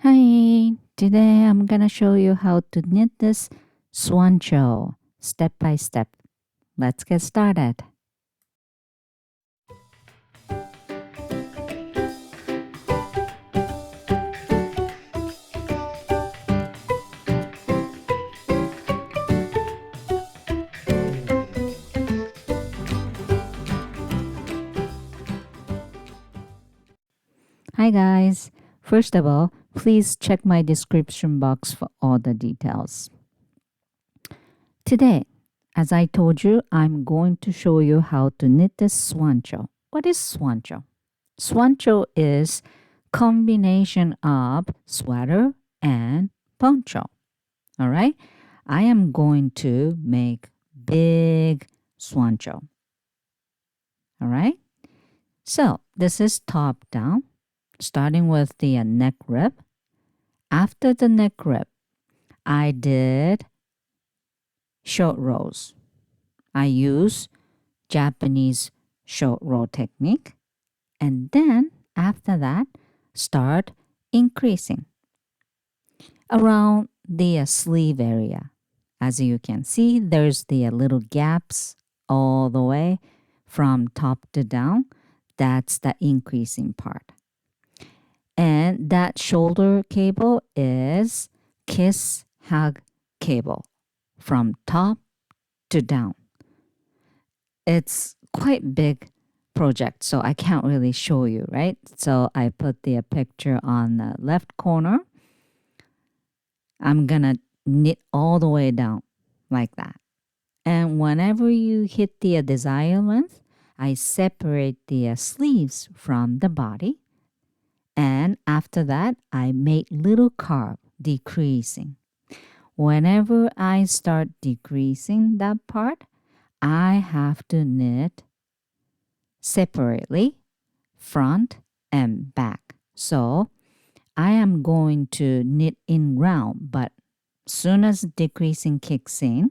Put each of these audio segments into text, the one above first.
Hi, today I'm gonna show you how to knit this Swoncho step by step. Let's get started. Hi guys, first of all, please check my description box for all the details. Today, as I told you, I'm going to show you how to knit this Swoncho. What is Swoncho? Swoncho is combination of sweater and poncho. All right, I am going to make big Swoncho. All right, so this is top down, starting with the neck rib. After the neck rib, I did short rows. I use Japanese short row technique, and then after that, start increasing around the sleeve area. As you can see, there's the little gaps all the way from top to down. That's the increasing part. And that shoulder cable is kiss hug cable from top to down. It's quite big project, so I can't really show you, right? So I put the picture on the left corner. I'm gonna knit all the way down like that. And whenever you hit the desired length, I separate the sleeves from the body. And after that, I make little curve decreasing. Whenever I start decreasing that part, I have to knit separately front and back. So I am going to knit in round, but soon as decreasing kicks in,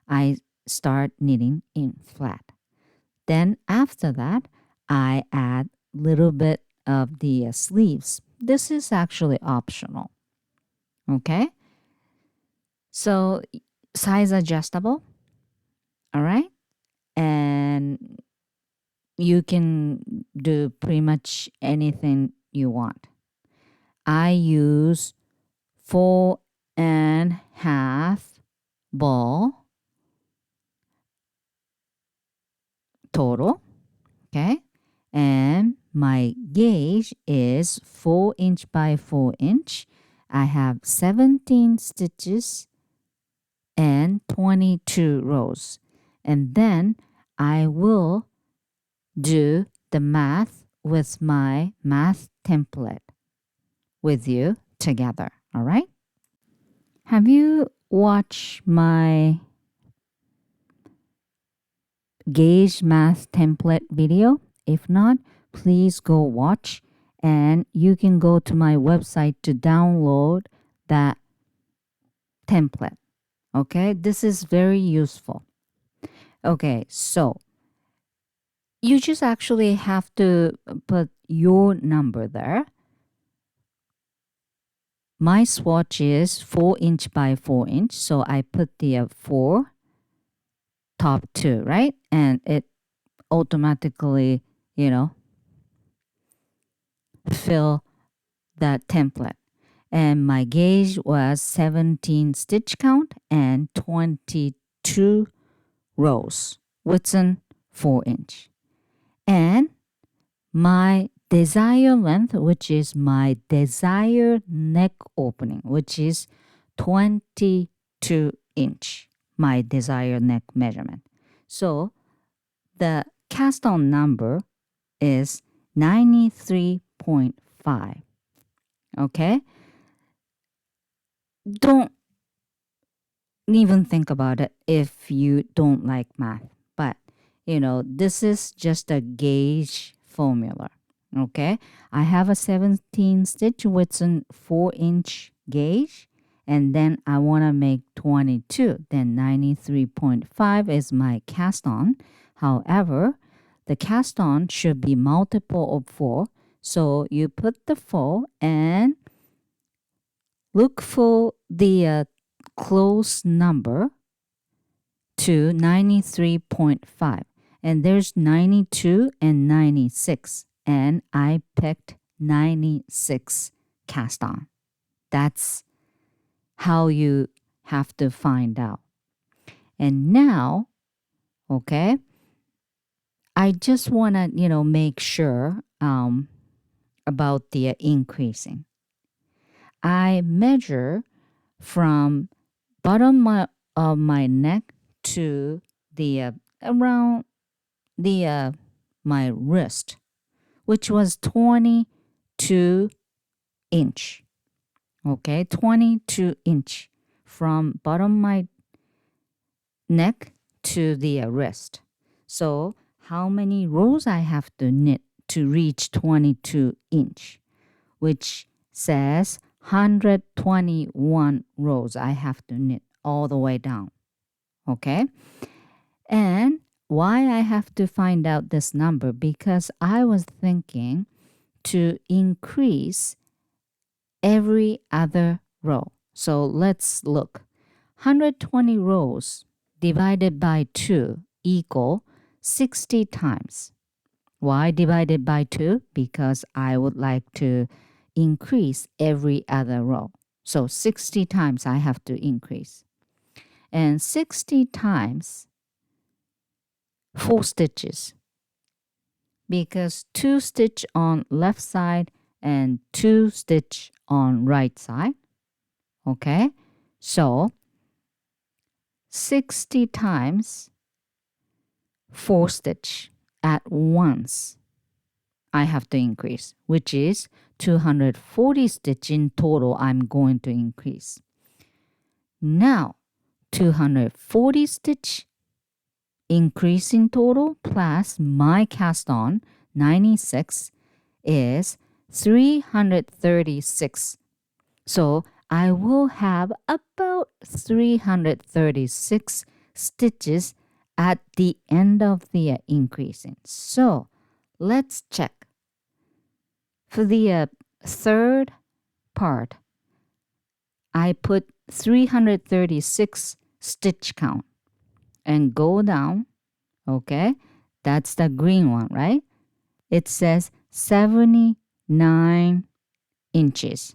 I start knitting in flat. Then after that, I add little bit of the sleeves. This is actually optional. Okay? So size adjustable. All right? And you can do pretty much anything you want. I use 4.5 ball total. Okay? And my gauge is 4" by 4". I have 17 stitches and 22 rows. And then I will do the math with my math template with you together. All right? Have you watched my gauge math template video? If not, please go watch, and you can go to my website to download that template. Okay, this is very useful. Okay, so you just actually have to put your number there. My swatch is 4" by 4". So I put the 4 top 2, right? And it automatically, fill that template. And my gauge was 17 stitch count and 22 rows within 4". And my desired length, which is my desired neck opening, which is 22". My desired neck measurement. So the cast on number is 93.5. Okay? Don't even think about it if you don't like math. But, this is just a gauge formula. Okay? I have a 17 stitch with an 4" gauge. And then I want to make 22. Then 93.5 is my cast on. However, the cast on should be multiple of 4. So you put the 4 and look for the close number to 93.5. And there's 92 and 96. And I picked 96 cast on. That's how you have to find out. And now, okay, I just want to, make sure about the increasing. I measure from bottom of my neck to the around the my wrist, which was 22 inch. Okay, 22 inch from bottom my neck to the wrist. So how many rows I have to knit to reach 22 inch, which says 121 rows I have to knit all the way down. Okay? And why I have to find out this number? Because I was thinking to increase every other row. So let's look. 120 rows divided by 2 equal 60 times. Why divided by 2? Because I would like to increase every other row. So 60 times I have to increase. And 60 times 4 stitches. Because 2 stitch on left side and 2 stitch on right side. Okay? So 60 times 4 stitch at once I have to increase, which is 240 stitch in total I'm going to increase. Now 240 stitch increase in total plus my cast on 96 is 336. So I will have about 336 stitches at the end of the increasing. So let's check. For the third part, I put 336 stitch count and go down. Okay, that's the green one, right? It says 79 inches.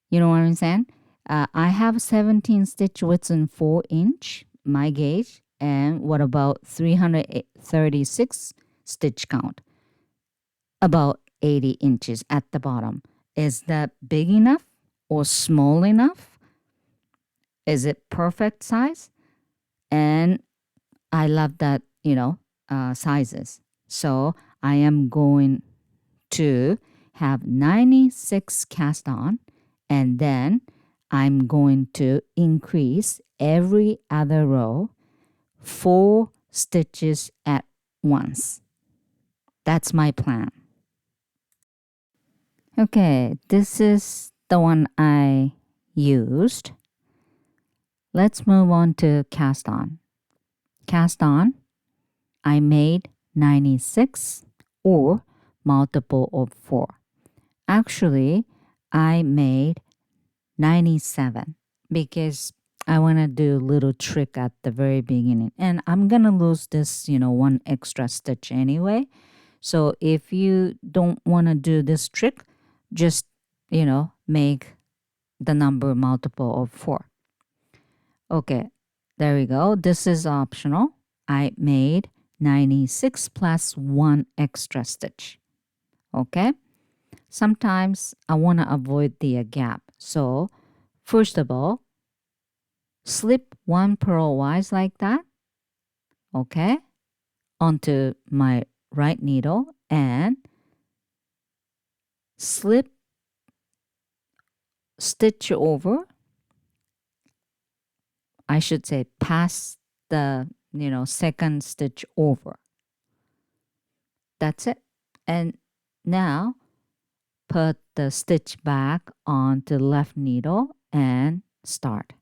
You know what I'm saying? I have 17 stitch widths and 4 inch, my gauge. And what about 336 stitch count? About 80 inches at the bottom. Is that big enough or small enough? Is it perfect size? And I love that, sizes. So I am going to have 96 cast on, and then I'm going to increase every other row 4 stitches at once. That's my plan. Okay, this is the one I used. Let's move on to cast on. Cast on, I made 96 or multiple of 4. Actually, I made 97 because I want to do a little trick at the very beginning. And I'm going to lose this, one extra stitch anyway. So if you don't want to do this trick, just, make the number multiple of 4. Okay, there we go. This is optional. I made 96 plus 1 extra stitch. Okay? Sometimes I want to avoid the gap. So, first of all, slip 1 purlwise like that. Okay? Onto my right needle and slip stitch over. I should say pass the, second stitch over. That's it. And now put the stitch back onto the left needle and start.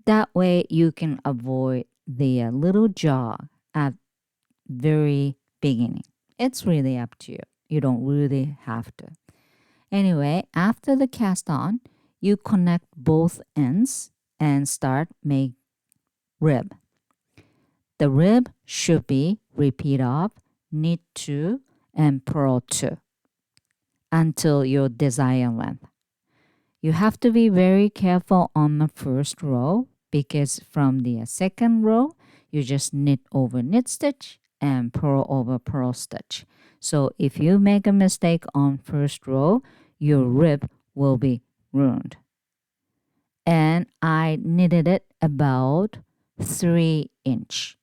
That way you can avoid the little jog at very beginning. It's really up to you. You don't really have to. Anyway, after the cast on, you connect both ends and start make rib. The rib should be repeat of knit 2 and purl 2 until your desired length. You have to be very careful on the first row because from the second row, you just knit over knit stitch and purl over purl stitch. So if you make a mistake on first row, your rib will be ruined. And I knitted it about 3 inch.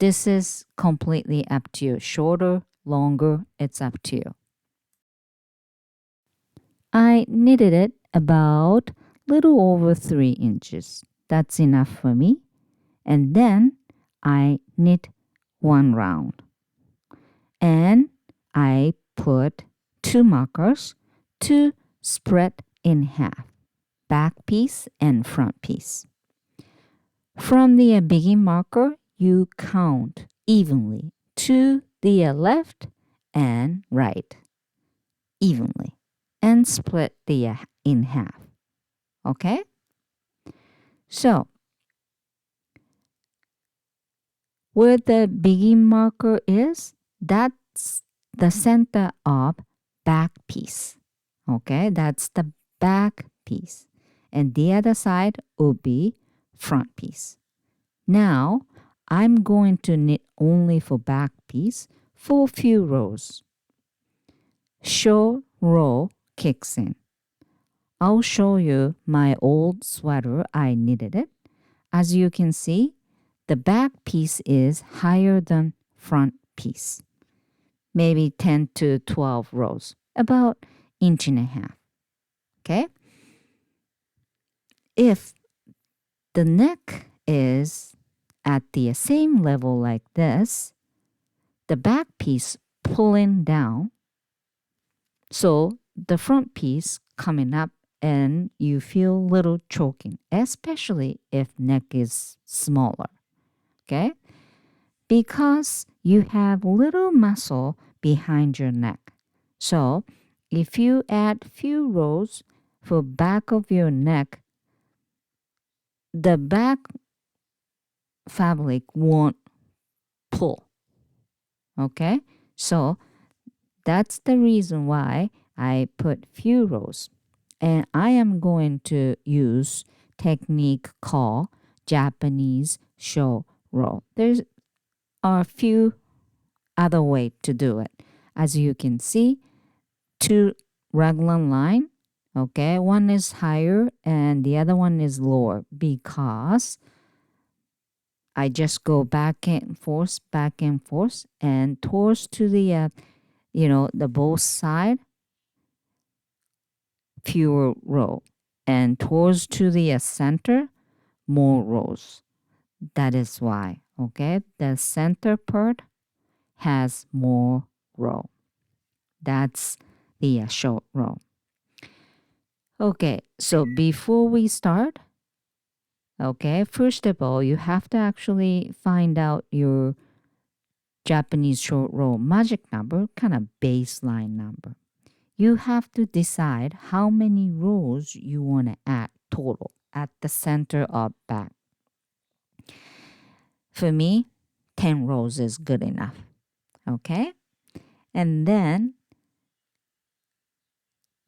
This is completely up to you. Shorter, longer, it's up to you. I knitted it about little over 3 inches. That's enough for me. And then I knit one round. And I put 2 markers to spread in half, back piece and front piece. From the begin marker, you count evenly to the left and right evenly and split the in half. Okay? So, where the begin marker is, that's the center of back piece. Okay? That's the back piece. And the other side will be front piece. Now, I'm going to knit only for back piece for a few rows. Short row kicks in. I'll show you my old sweater. I knitted it. As you can see, the back piece is higher than front piece. Maybe 10 to 12 rows, about inch and a half. Okay? If the neck is at the same level like this, the back piece pulling down, so the front piece coming up and you feel little choking, especially if neck is smaller. Okay? Because you have little muscle behind your neck. So if you add few rows for back of your neck, the back fabric won't pull. Okay? So that's the reason why I put few rows. And I am going to use technique called Japanese show row. There's are a few other way to do it. As you can see, 2 regular line, okay? One is higher and the other one is lower because I just go back and forth, and towards to the, the both side, fewer row. And towards to the center, more rows. That is why, okay? The center part has more row. That's the short row. Okay, so before we start, okay, first of all, you have to actually find out your Japanese short row magic number, kind of baseline number. You have to decide how many rows you want to add total at the center of back. For me, 10 rows is good enough. Okay? And then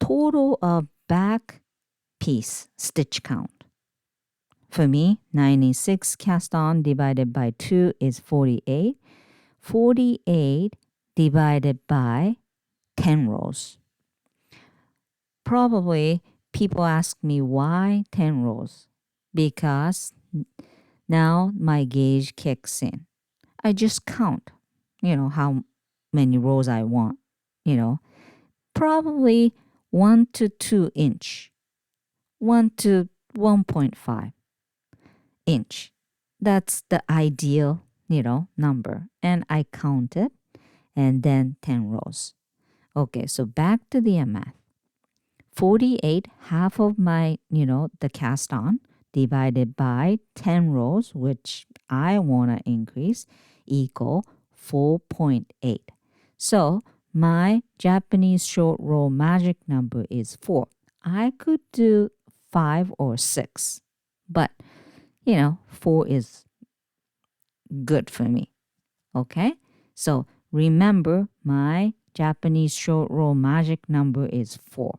total of back piece stitch count. For me, 96 cast on divided by 2 is 48. 48 divided by 10 rows. Probably people ask me why 10 rows? Because now my gauge kicks in. I just count, how many rows I want, probably 1 to 2 inch, 1 to 1.5 inch. That's the ideal, number. And I counted and then 10 rows. Okay, so back to the math. 48, half of my, the cast on divided by 10 rows, which I want to increase, equal 4.8. So my Japanese short row magic number is 4. I could do 5 or 6, but 4 is good for me. Okay? So remember, my Japanese short row magic number is 4.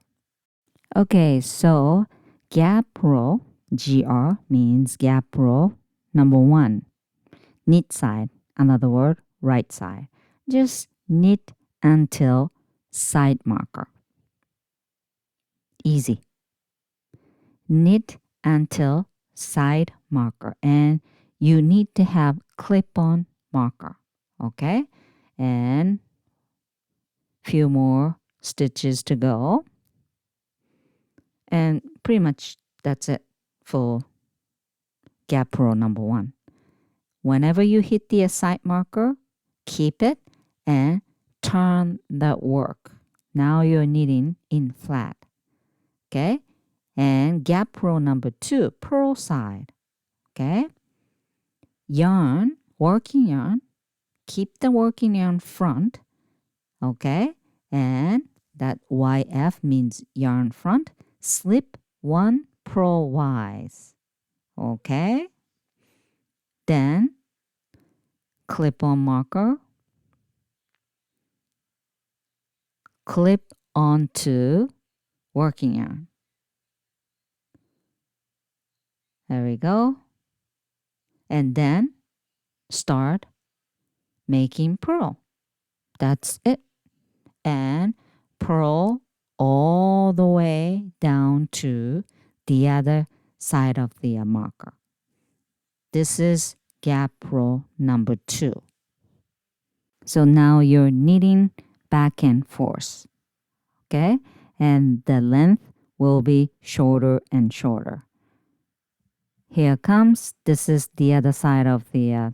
Okay, so gap row, GR means gap row number 1. Knit side, another word, right side. Just knit until side marker. Easy. Knit until side marker, and you need to have clip-on marker. Okay, and few more stitches to go, and pretty much that's it for gap row number 1. Whenever you hit the side marker, keep it and turn the work. Now you're knitting in flat. Okay, and gap row number 2, purl side. Okay, yarn, working yarn, keep the working yarn front. Okay, and that YF means yarn front. Slip 1 purlwise. Okay, then clip on marker, clip onto working yarn. There we go. And then start making purl. That's it. And purl all the way down to the other side of the marker. This is gap row number 2. So now you're knitting back and forth. Okay? And the length will be shorter and shorter. Here comes, this is the other side of the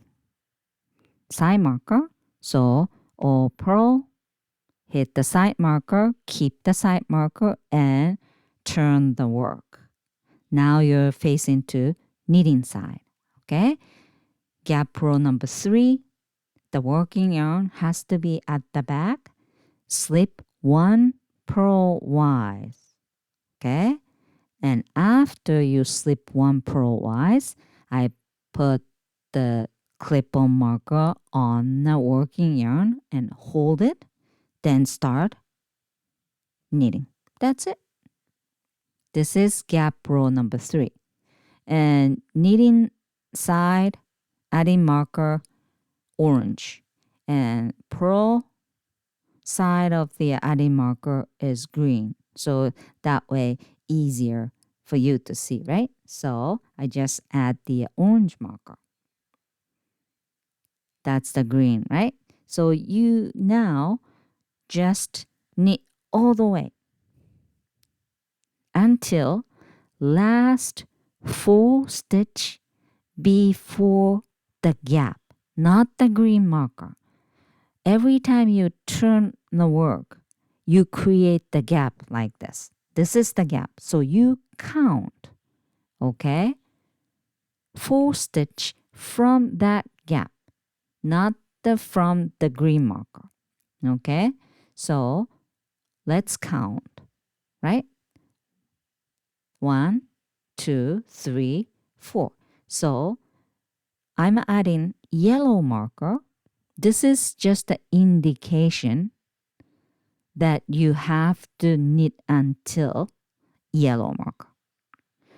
side marker. So all purl, hit the side marker, keep the side marker, and turn the work. Now you're facing to knitting side. Okay? Gap row number 3, the working yarn has to be at the back. Slip 1 purlwise. Okay? And after you slip 1 purlwise, I put the clip-on marker on the working yarn and hold it, then start knitting. That's it. This is gap row number 3. And knitting side, adding marker, orange. And purl side of the adding marker is green. So that way easier for you to see, right? So I just add the orange marker. That's the green, right? So you now just knit all the way until last 4 stitch before the gap, not the green marker. Every time you turn the work, you create the gap like this. This is the gap. So you count, okay? 4 stitch from that gap, not from the green marker, okay? So let's count, right? 1, 2, 3, 4. So I'm adding yellow marker. This is just an indication that you have to knit until yellow marker.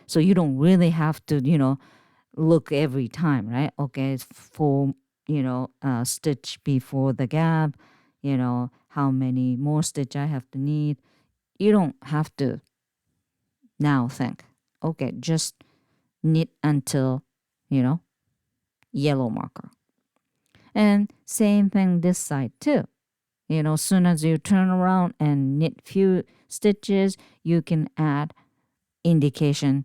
So you don't really have to, look every time, right? Okay, 4, stitch before the gap, how many more stitch I have to knit. You don't have to now think. Okay, just knit until, yellow marker. And same thing this side too. As soon as you turn around and knit few stitches, you can add indication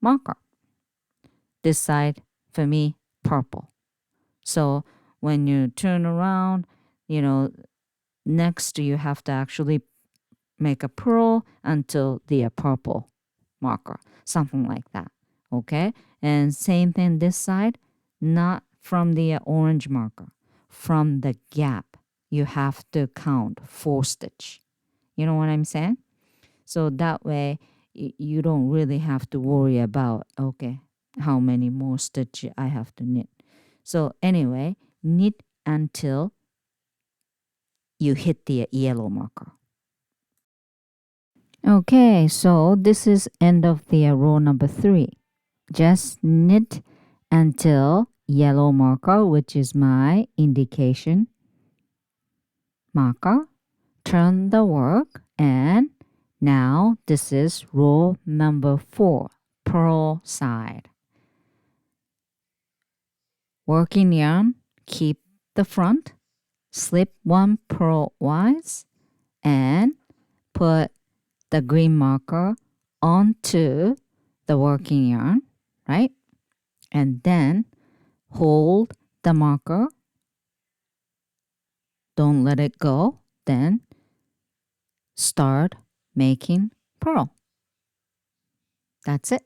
marker. This side, for me, purple. So when you turn around, next you have to actually make a purl until the purple marker, something like that. Okay? And same thing this side, not from the orange marker, from the gap. you have to count 4 stitch. You know what I'm saying? So that way you don't really have to worry about, okay, how many more stitch I have to knit. So anyway, knit until you hit the yellow marker. Okay, so this is end of the row number 3. Just knit until yellow marker, which is my indication marker. Turn the work, and now this is row number 4, purl side. Working yarn, keep the front, slip 1 purlwise, and put the green marker onto the working yarn, right? And then hold the marker, don't let it go, then start making purl. That's it.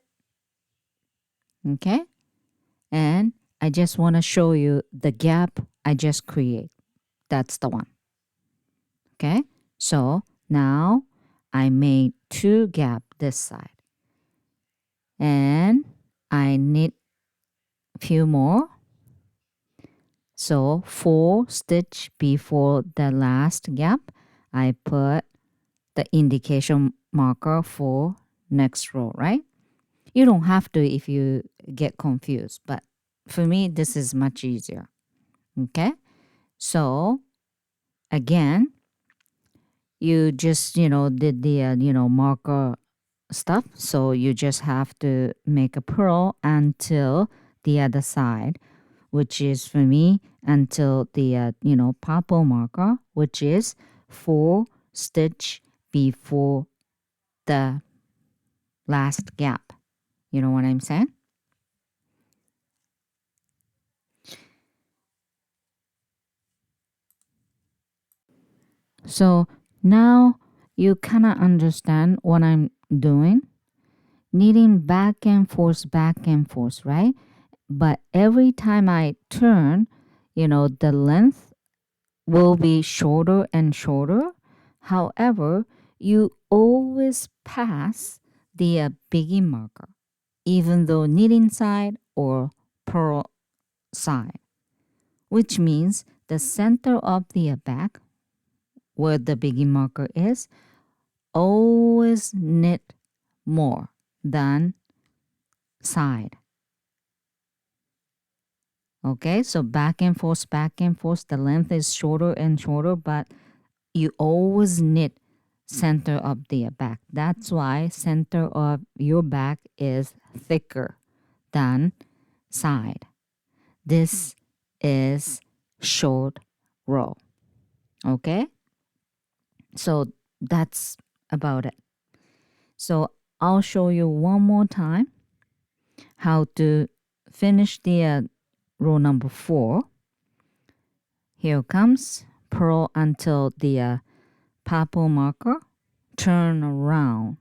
Okay? And I just want to show you the gap I just create. That's the one. Okay? So now I made 2 gap this side. And I knit a few more. So 4 stitch before the last gap, I put the indication marker for next row, right? You don't have to if you get confused, but for me, this is much easier. Okay? So again, you just, did the, marker stuff. So you just have to make a purl until the other side, which is for me until the, purple marker, which is 4 stitch before the last gap. You know what I'm saying? So now you kind of understand what I'm doing. Knitting back and forth, right? But every time I turn, the length will be shorter and shorter. However, you always pass the beginning marker, even though knitting side or purl side, which means the center of the back, where the beginning marker is, always knit more than side. Okay, so back and forth, the length is shorter and shorter, but you always knit center of the back. That's why center of your back is thicker than side. This is short row. Okay, so that's about it. So I'll show you one more time how to finish the row number 4. Here comes purl until the purple marker, turn around.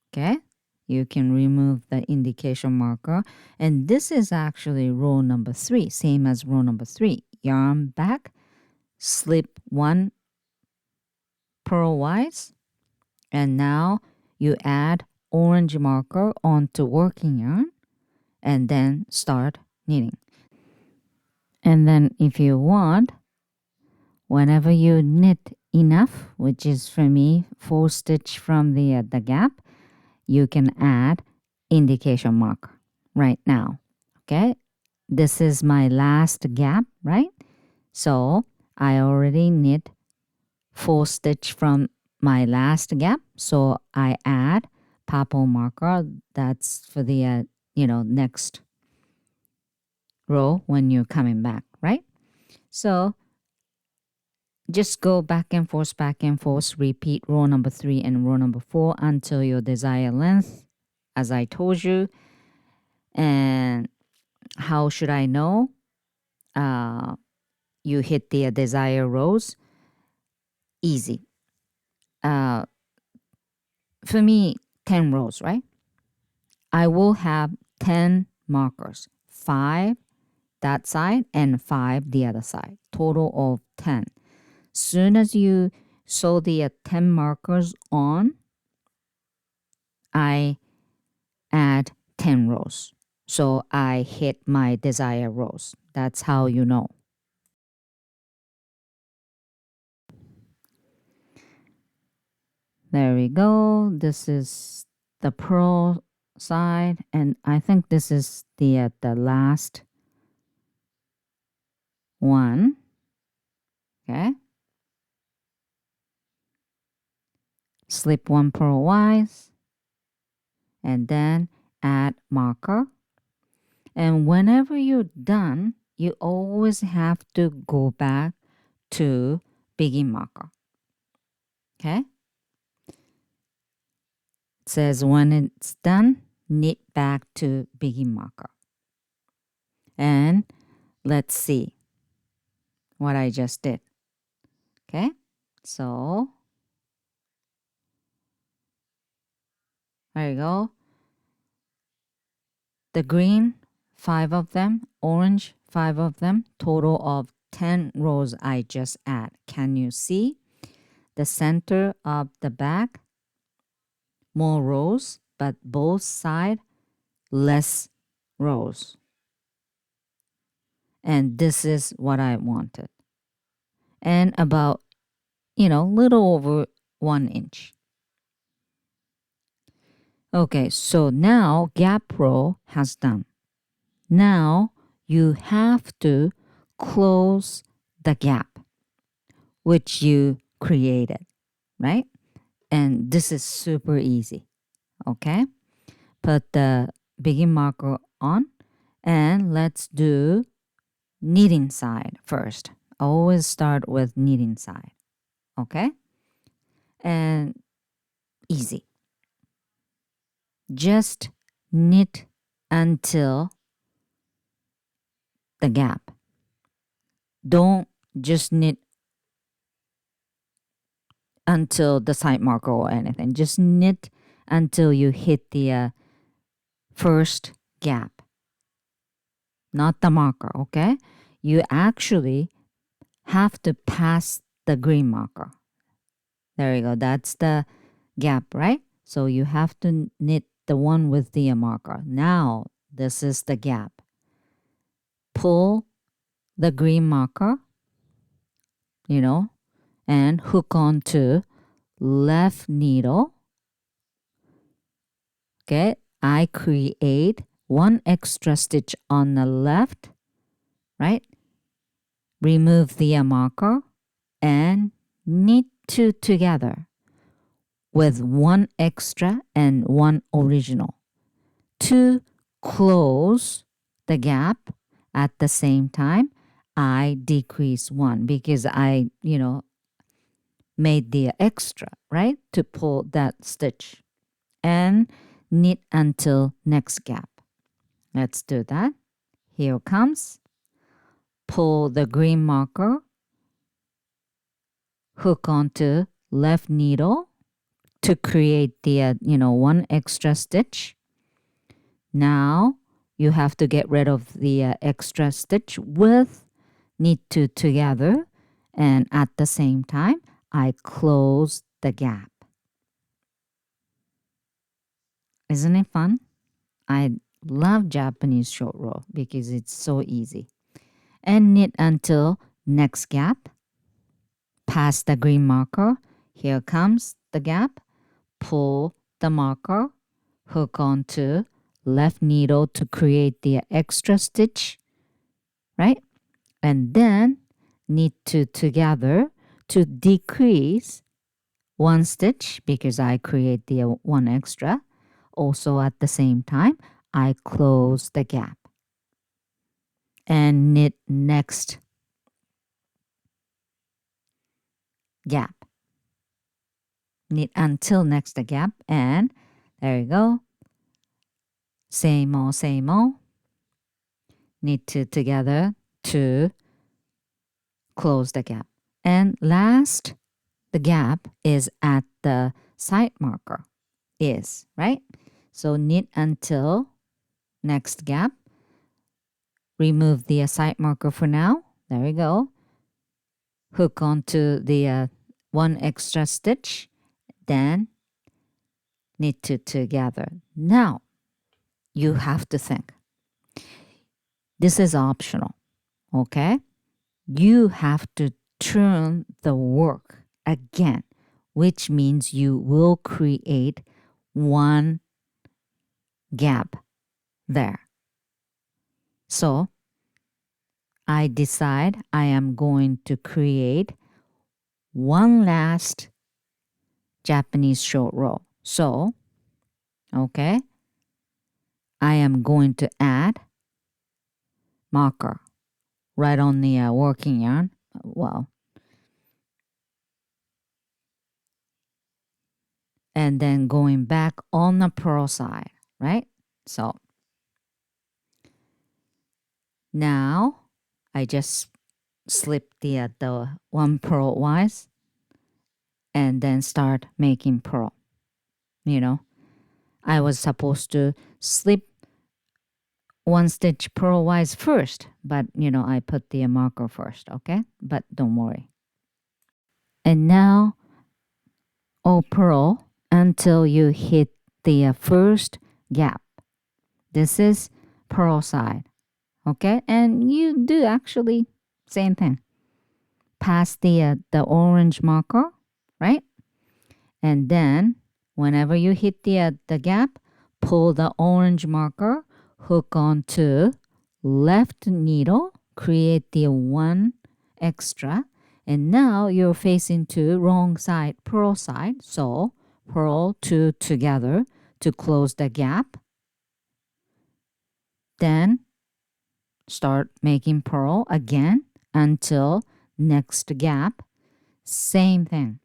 Okay, you can remove the indication marker, and this is actually row number 3, same as row number 3. Yarn back, slip 1 purlwise, and now you add orange marker onto working yarn and then start knitting. And then if you want, whenever you knit enough, which is for me 4 stitch from the gap, you can add indication marker right now. Okay, this is my last gap, right? So I already knit 4 stitch from my last gap, so I add purple marker. That's for the next row when you're coming back, right? So just go back and forth, repeat row number 3 and row number 4 until your desired length, as I told you. And how should I know you hit the desired rows? Easy. For me, 10 rows, right? I will have 10 markers, 5 that side and 5 the other side, total of 10. Soon as you sew the 10 markers on, I add 10 rows. So I hit my desired rows. That's how you know. There we go. This is the purl side, and I think this is the last one. Okay. Slip one purlwise, and then add marker. And whenever you're done, you always have to go back to begin marker. Okay? It says when it's done, knit back to begin marker. And let's see what I just did. Okay? So, there you go. The green, 5 of them. Orange, 5 of them. Total of 10 rows I just add. Can you see? The center of the back, more rows, but both sides, less rows. And this is what I wanted. And about, little over 1 inch. Okay, so now gap row has done. Now you have to close the gap which you created, right? And this is super easy. Okay, put the begin marker on and let's do knitting side first. Always start with knitting side. Okay, and easy. Just knit until the gap. Don't just knit until the side marker or anything. Just knit until you hit the first gap, not the marker, okay? You actually have to pass the green marker. There you go. That's the gap, right? So you have to knit the one with the marker. Now, this is the gap. Pull the green marker, and hook onto left needle. Okay, I create one extra stitch on the left, right? Remove the marker and knit 2 together with one extra and one original to close the gap. At the same time, I decrease 1 because I, made the extra, right? To pull that stitch and knit until next gap. Let's do that. Here comes. Pull the green marker, hook onto left needle to create the, one extra stitch. Now you have to get rid of the extra stitch with knit 2 together, and at the same time, I close the gap. Isn't it fun? I love Japanese short row because it's so easy. And knit until next gap. Pass the green marker. Here comes the gap. Pull the marker. Hook onto left needle to create the extra stitch, right? And then knit 2 together to decrease 1 stitch because I create the 1 extra. Also at the same time, I close the gap and knit next gap. Knit until next gap, and there you go. Same old, same old. Knit 2 together to close the gap. And last, the gap is at the side marker. Is, right? So knit until next gap. Remove the side marker for now. There we go. hook onto the one extra stitch, then knit two together. Now you have to think. This is optional, okay? You have to turn the work again, which means you will create one gap there. So I decide I am going to create one last Japanese short row. So, okay, I am going to add marker right on the working yarn. Well, and then going back on the purl side, right? So now I just slip the one purl wise and then start making purl. You know, I was supposed to slip one stitch purlwise first, but I put the marker first, okay? But don't worry. And now all purl until you hit the first gap. This is purl side, okay? And you do actually same thing. Pass the orange marker, right? And then whenever you hit the gap, pull the orange marker, hook onto left needle, create the one extra, and now you're facing to wrong side, purl side. So purl two together to close the gap. Then start making purl again until next gap. Same thing.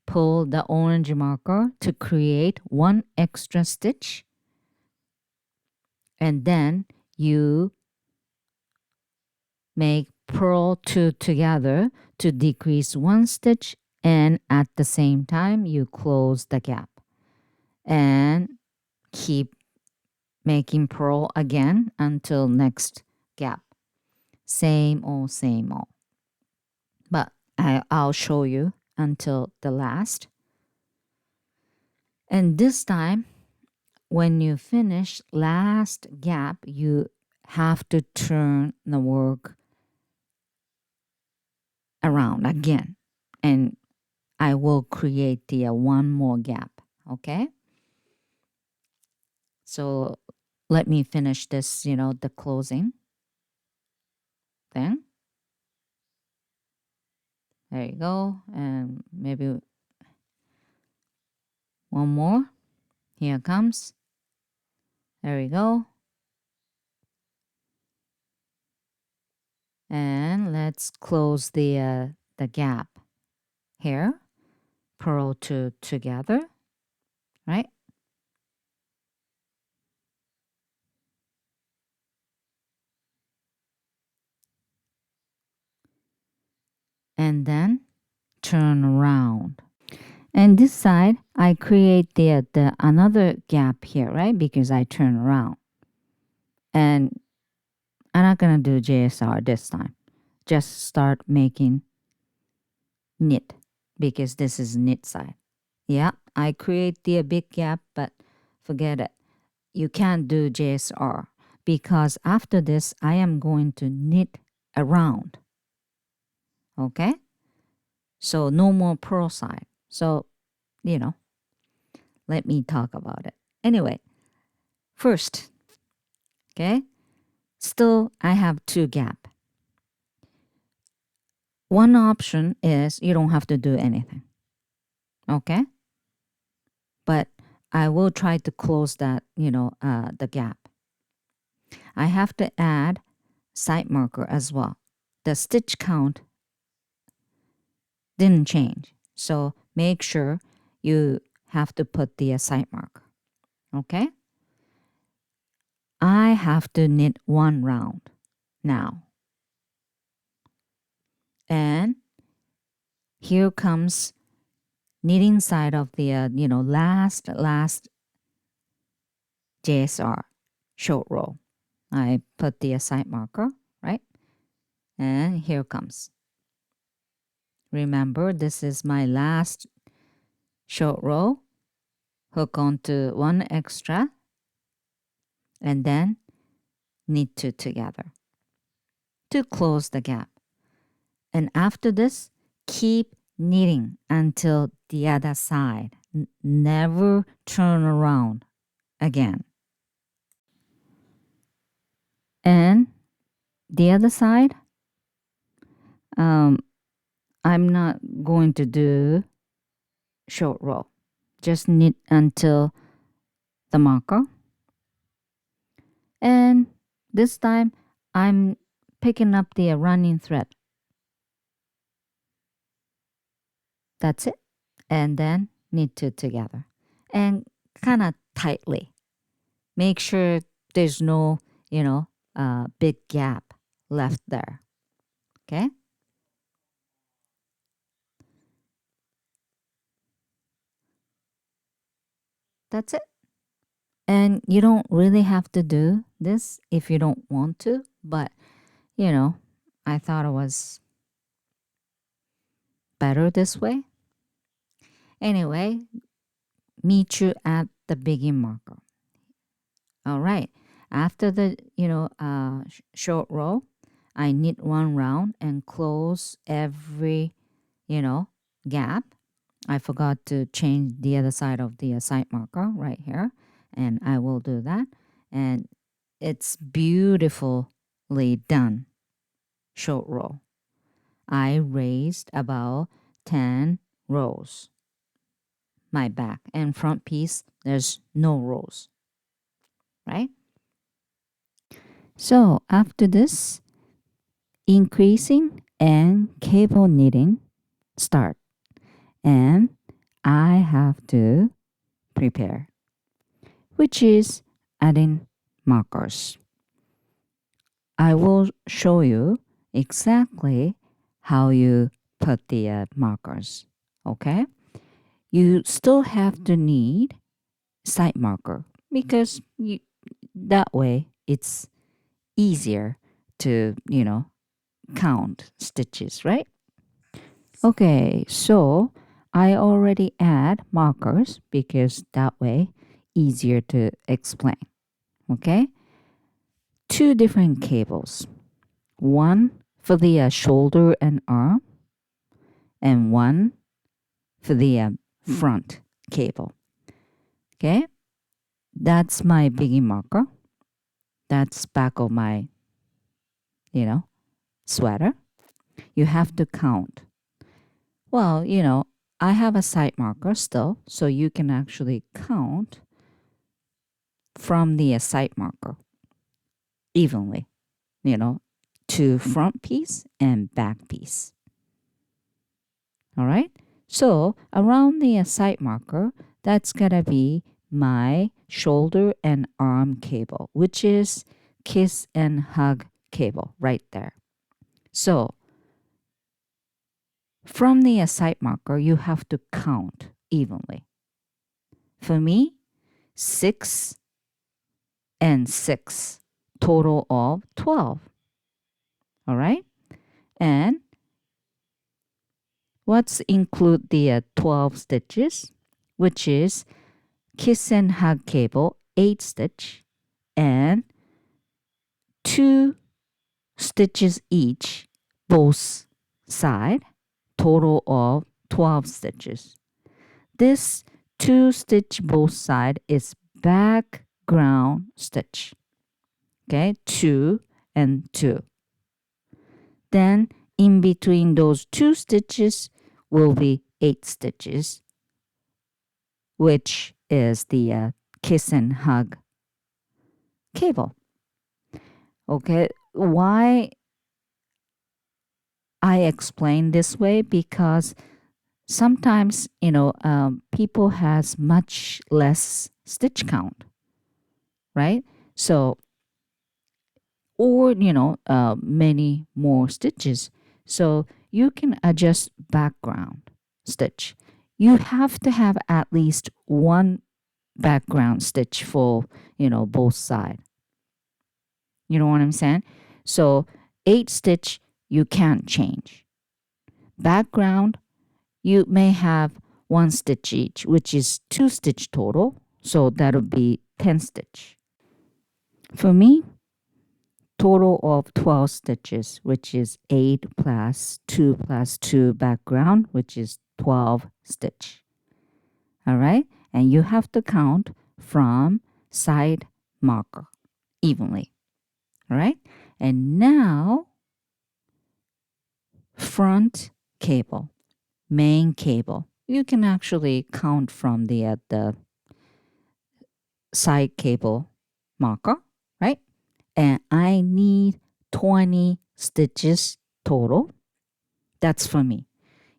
Pull the orange marker to create one extra stitch, and then you make purl two together to decrease one stitch, and at the same time you close the gap and keep making purl again until next gap. Same old, same old. But I'll show you until the last. And this time, when you finish last gap, you have to turn the work around again. And I will create the one more gap, okay? So let me finish this, the closing thing. There you go. And maybe one more. Here it comes. There we go. And let's close the gap here. Purl two together, right? And then turn around. And this side, I create the another gap here, right? Because I turn around. And I'm not going to do JSR this time. Just start making knit because this is knit side. Yeah, I create the big gap, but forget it. You can't do JSR because after this, I am going to knit around. Okay? So no more purl side. So, let me talk about it. Anyway, first, okay? Still, I have two gap. One option is you don't have to do anything. Okay? But I will try to close that, the gap. I have to add side marker as well. The stitch count didn't change. So make sure you have to put the side marker. Okay? I have to knit one round now. And here comes knitting side of the, last JSR short row. I put the side marker, right? And here comes. Remember, this is my last short row. Hook onto one extra and then knit two together to close the gap. And after this, keep knitting until the other side. Never turn around again. And the other side, I'm not going to do short row. Just knit until the marker. And this time, I'm picking up the running thread. That's it. And then knit two together. And kind of tightly. Make sure there's no, big gap left there. Okay? That's it. And you don't really have to do this if you don't want to, but I thought it was better this way. Anyway, meet you at the begin marker. All right. After the short row, I knit one round and close every gap. I forgot to change the other side of the side marker right here, and I will do that. And it's beautifully done. Short row. I raised about 10 rows. My back and front piece, there's no rows, right? So after this, increasing and cable knitting start. And I have to prepare, which is adding markers. I will show you exactly how you put the markers, okay? You still have to need side marker because that way it's easier to, count stitches, right? Okay, so I already add markers because that way easier to explain. Okay, two different cables, one for the shoulder and arm, and one for the front cable. Okay, that's my biggie marker. That's back of my, sweater. You have to count. Well, I have a side marker still, so you can actually count from the side marker evenly, to front piece and back piece. All right. So around the side marker, that's gonna be my shoulder and arm cable, which is kiss and hug cable right there. So from the side marker, you have to count evenly. For me, 6 and 6, total of 12. All right. And let's include the 12 stitches, which is kiss and hug cable, 8 stitch, and 2 stitches each, both side, total of 12 stitches. This 2 stitch both side is background stitch. Okay, 2 and 2. Then in between those 2 stitches will be 8 stitches, which is the kiss and hug cable. Okay, why I explain this way? Because sometimes people has much less stitch count, right? So or many more stitches, so you can adjust background stitch. You have to have at least one background stitch for both sides. You know what I'm saying? So 8 stitch you can't change. background, you may have 1 stitch each, which is 2 stitch total. So that would be 10 stitch. For me, total of 12 stitches, which is 8 plus 2 plus 2 background, which is 12 stitch. All right, and you have to count from side marker evenly. All right, and now front cable, main cable. You can actually count from the side cable marker, right? And I need 20 stitches total. That's for me.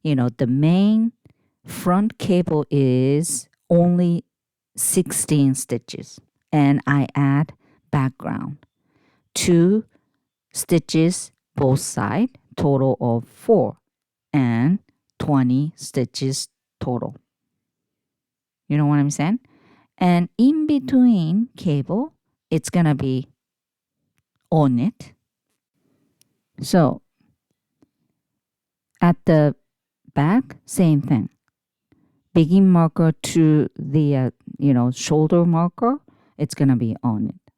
You know, the main front cable is only 16 stitches, and I add background 2 stitches both side, total of 4, and 20 stitches total. You know what I'm saying? And in between cable, it's gonna be on it. So at the back, same thing. Begin marker to the shoulder marker, it's gonna be on it.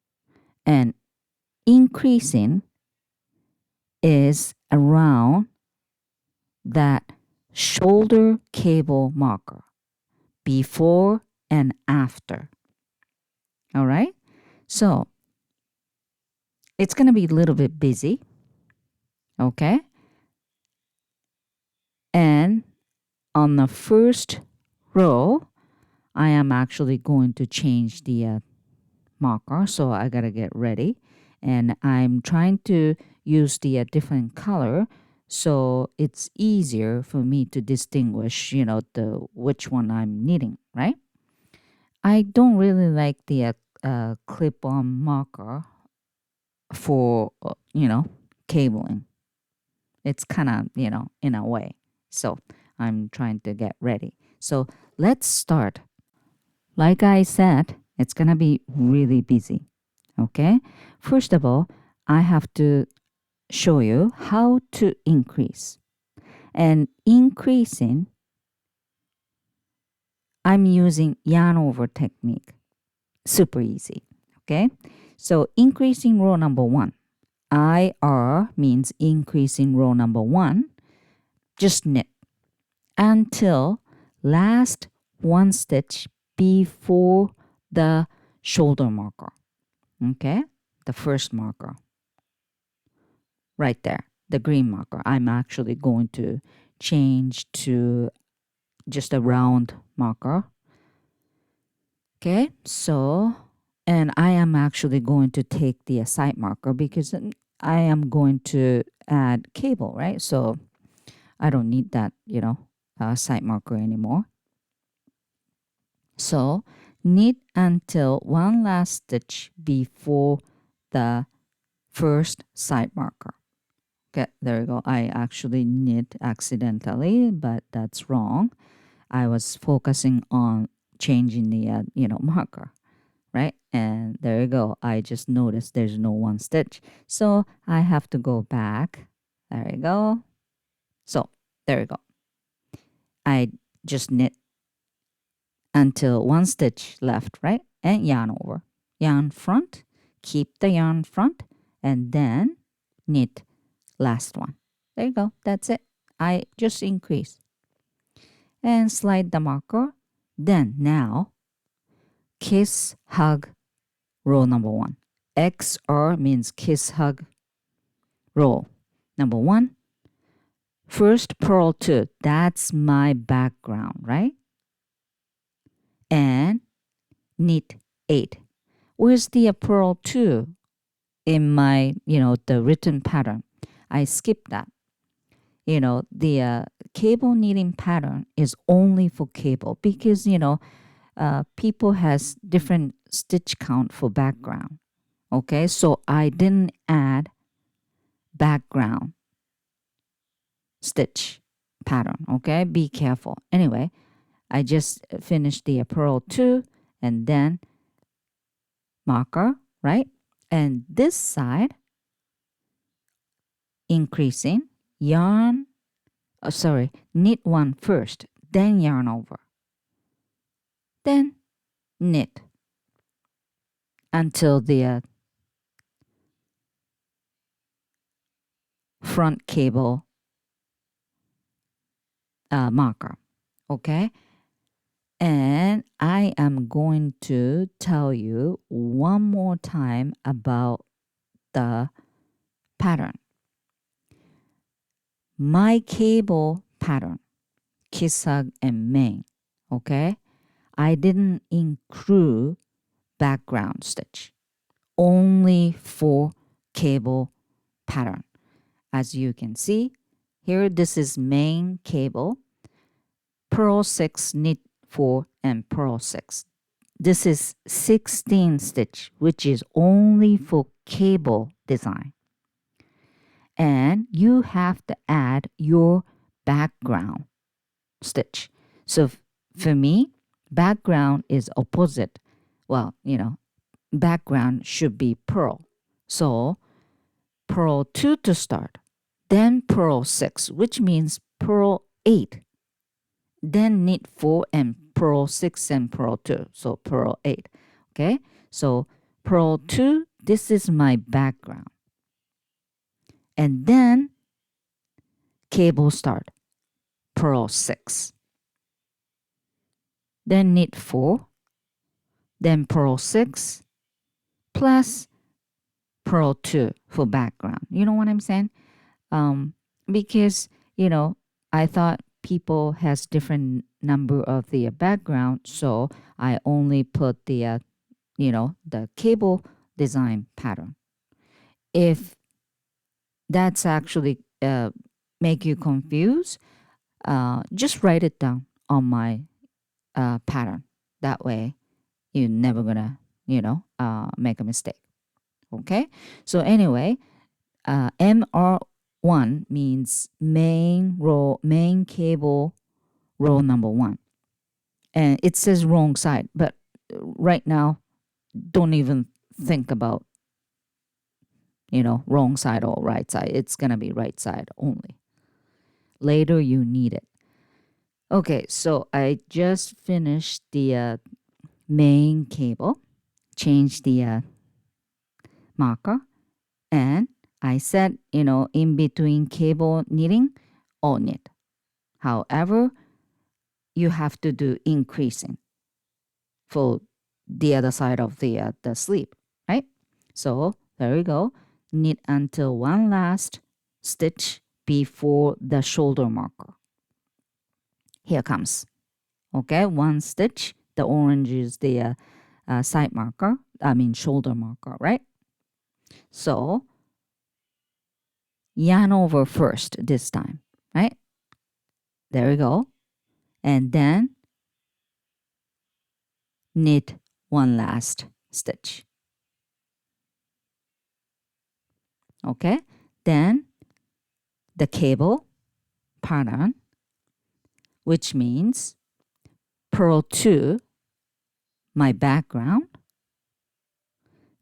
And increasing is around that shoulder cable marker, before and after. All right, so it's gonna be a little bit busy. Okay, and on the first row, I am actually going to change the marker, so I gotta get ready, and I'm trying to use the different color, so it's easier for me to distinguish, the which one I'm needing, right? I don't really like the clip-on marker for cabling. It's kind of in a way, so I'm trying to get ready. So let's start. Like I said, it's gonna be really busy. Okay, first of all, I have to show you how to increase. And increasing, I'm using yarn over technique. Super easy. Okay, so increasing row number 1. IR means increasing row number 1. Just knit until last 1 stitch before the shoulder marker. Okay, the first marker right there, the green marker. I'm actually going to change to just a round marker. Okay, so, and I am actually going to take the side marker because I am going to add cable, right? So I don't need that, side marker anymore. So knit until 1 last stitch before the first side marker. Okay, there you go. I actually knit accidentally, but that's wrong. I was focusing on changing the marker, right? And there you go. I just noticed there's no 1 stitch, so I have to go back. There you go. So there you go. I just knit until 1 stitch left, right? And yarn over, yarn front, keep the yarn front, and then knit last one. There you go. That's it. I just increase and slide the marker. Then now kiss hug row number 1. XR means kiss hug row number 1. First purl 2, that's my background, right? And knit 8. Where's the purl 2 in my the written pattern? I skipped that. The cable knitting pattern is only for cable because people has different stitch count for background. Okay, so I didn't add background stitch pattern. Okay, be careful. Anyway, I just finished the purl 2 and then marker, right? And this side increasing, yarn knit one first, then yarn over, then knit until the front cable marker. Okay, and I am going to tell you one more time about the pattern. My cable pattern, kisag and main. Okay, I didn't include background stitch, only for cable pattern. As you can see here, this is main cable, purl 6, knit 4, and purl 6. This is 16 stitch, which is only for cable design. And you have to add your background stitch. So for me, background is opposite. Well, background should be purl. So purl 2 to start, then purl 6, which means purl 8, then knit 4 and purl 6 and purl 2, so purl 8. Okay, so purl 2, this is my background, and then cable start, purl 6, then knit 4, then purl 6 plus purl 2 for background. You know what I'm saying? Because I thought people has different number of the background, so I only put the the cable design pattern. If that's actually make you confused, just write it down on my pattern. That way you're never gonna make a mistake. Okay, so anyway, MR1 means main cable row number 1, and it says wrong side, but right now don't even think about wrong side or right side. It's gonna be right side only. Later you need it. Okay, so I just finished the main cable, changed the marker, and I said, in between cable knitting, all knit. However, you have to do increasing for the other side of the sleeve, right? So there we go. Knit until one last stitch before the shoulder marker. Here comes. Okay, one stitch. The orange is the side marker. Shoulder marker, right? So yarn over first this time, right? There we go. And then knit one last stitch. Okay, then the cable pattern, which means purl 2, my background,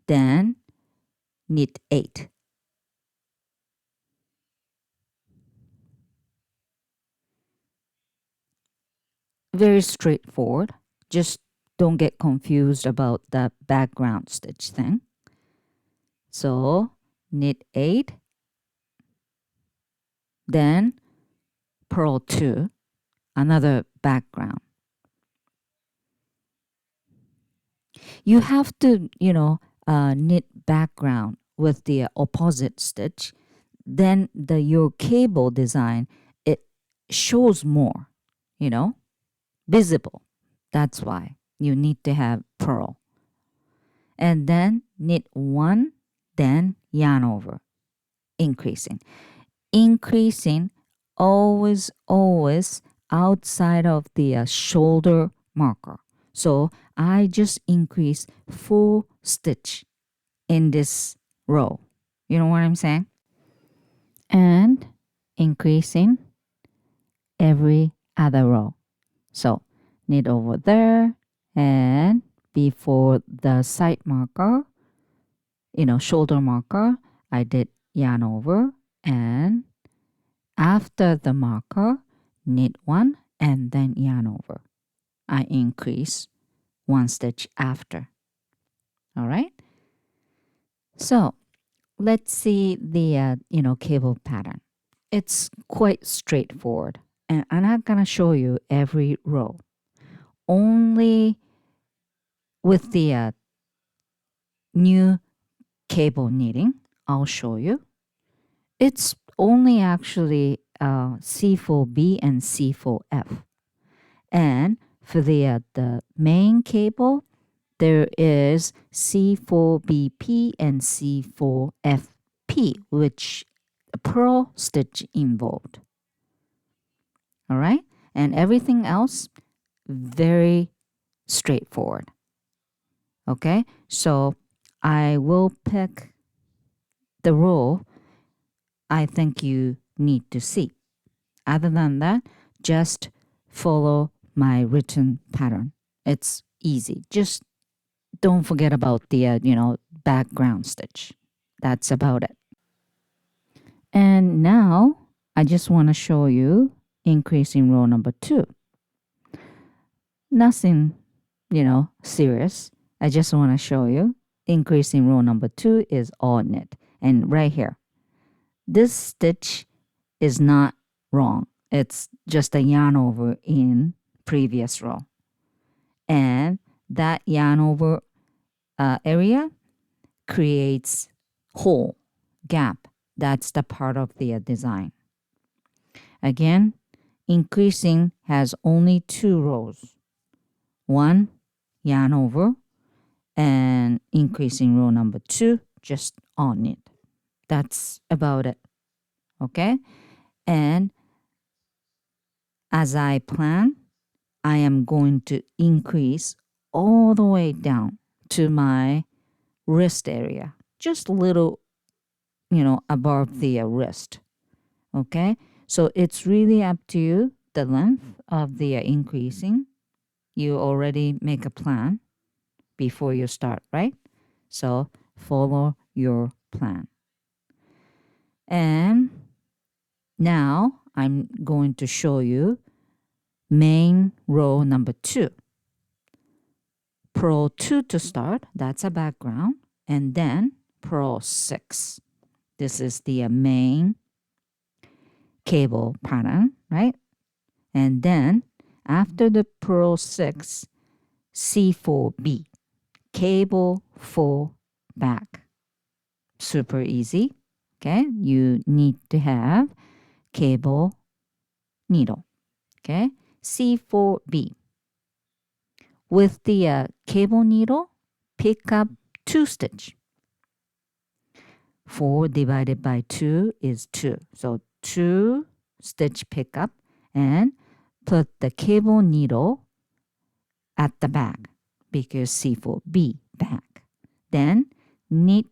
then knit 8. Very straightforward. Just don't get confused about the background stitch thing. So knit 8, then purl 2, another background. You have to, knit background with the opposite stitch. Then your cable design, it shows more, visible. That's why you need to have purl. And then knit 1, then yarn over, increasing. Increasing always outside of the shoulder marker. So I just increase 4 stitch in this row. You know what I'm saying? And increasing every other row. So knit over there, and before the side marker, shoulder marker, I did yarn over and After the marker, knit 1 and then yarn over. I increase 1 stitch after. All right? So let's see the cable pattern. It's quite straightforward, and I'm not gonna show you every row. Only with the new cable knitting, I'll show you. It's only actually C4B and C4F, and for the main cable, there is C4BP and C4FP, which a purl stitch involved. All right, and everything else very straightforward. Okay, so I will pick the row I think you need to see. Other than that, just follow my written pattern. It's easy. Just don't forget about the background stitch. That's about it. And now I just want to show you increasing row number 2. Nothing, serious. I just want to show you increasing row number 2 is all knit. And right here, this stitch is not wrong. It's just a yarn over in previous row. And that yarn over area creates hole, gap. That's the part of the design. Again, increasing has only 2 rows. 1 yarn over, and increasing row number 2 just on it. That's about it. Okay? And as I plan, I am going to increase all the way down to my wrist area, just a little, above the wrist. Okay, so it's really up to you, the length of the increasing. You already make a plan before you start, right? So follow your plan. And now I'm going to show you main row number 2. Purl 2 to start, that's a background, and then purl 6. This is the main cable pattern, right? And then after the purl 6, C4B, cable 4 back. Super easy. Okay, you need to have cable needle. Okay, C4B. With the cable needle, pick up 2 stitch. 4 divided by 2 is 2. So 2 stitch pick up and put the cable needle at the back because C4B back. Then knit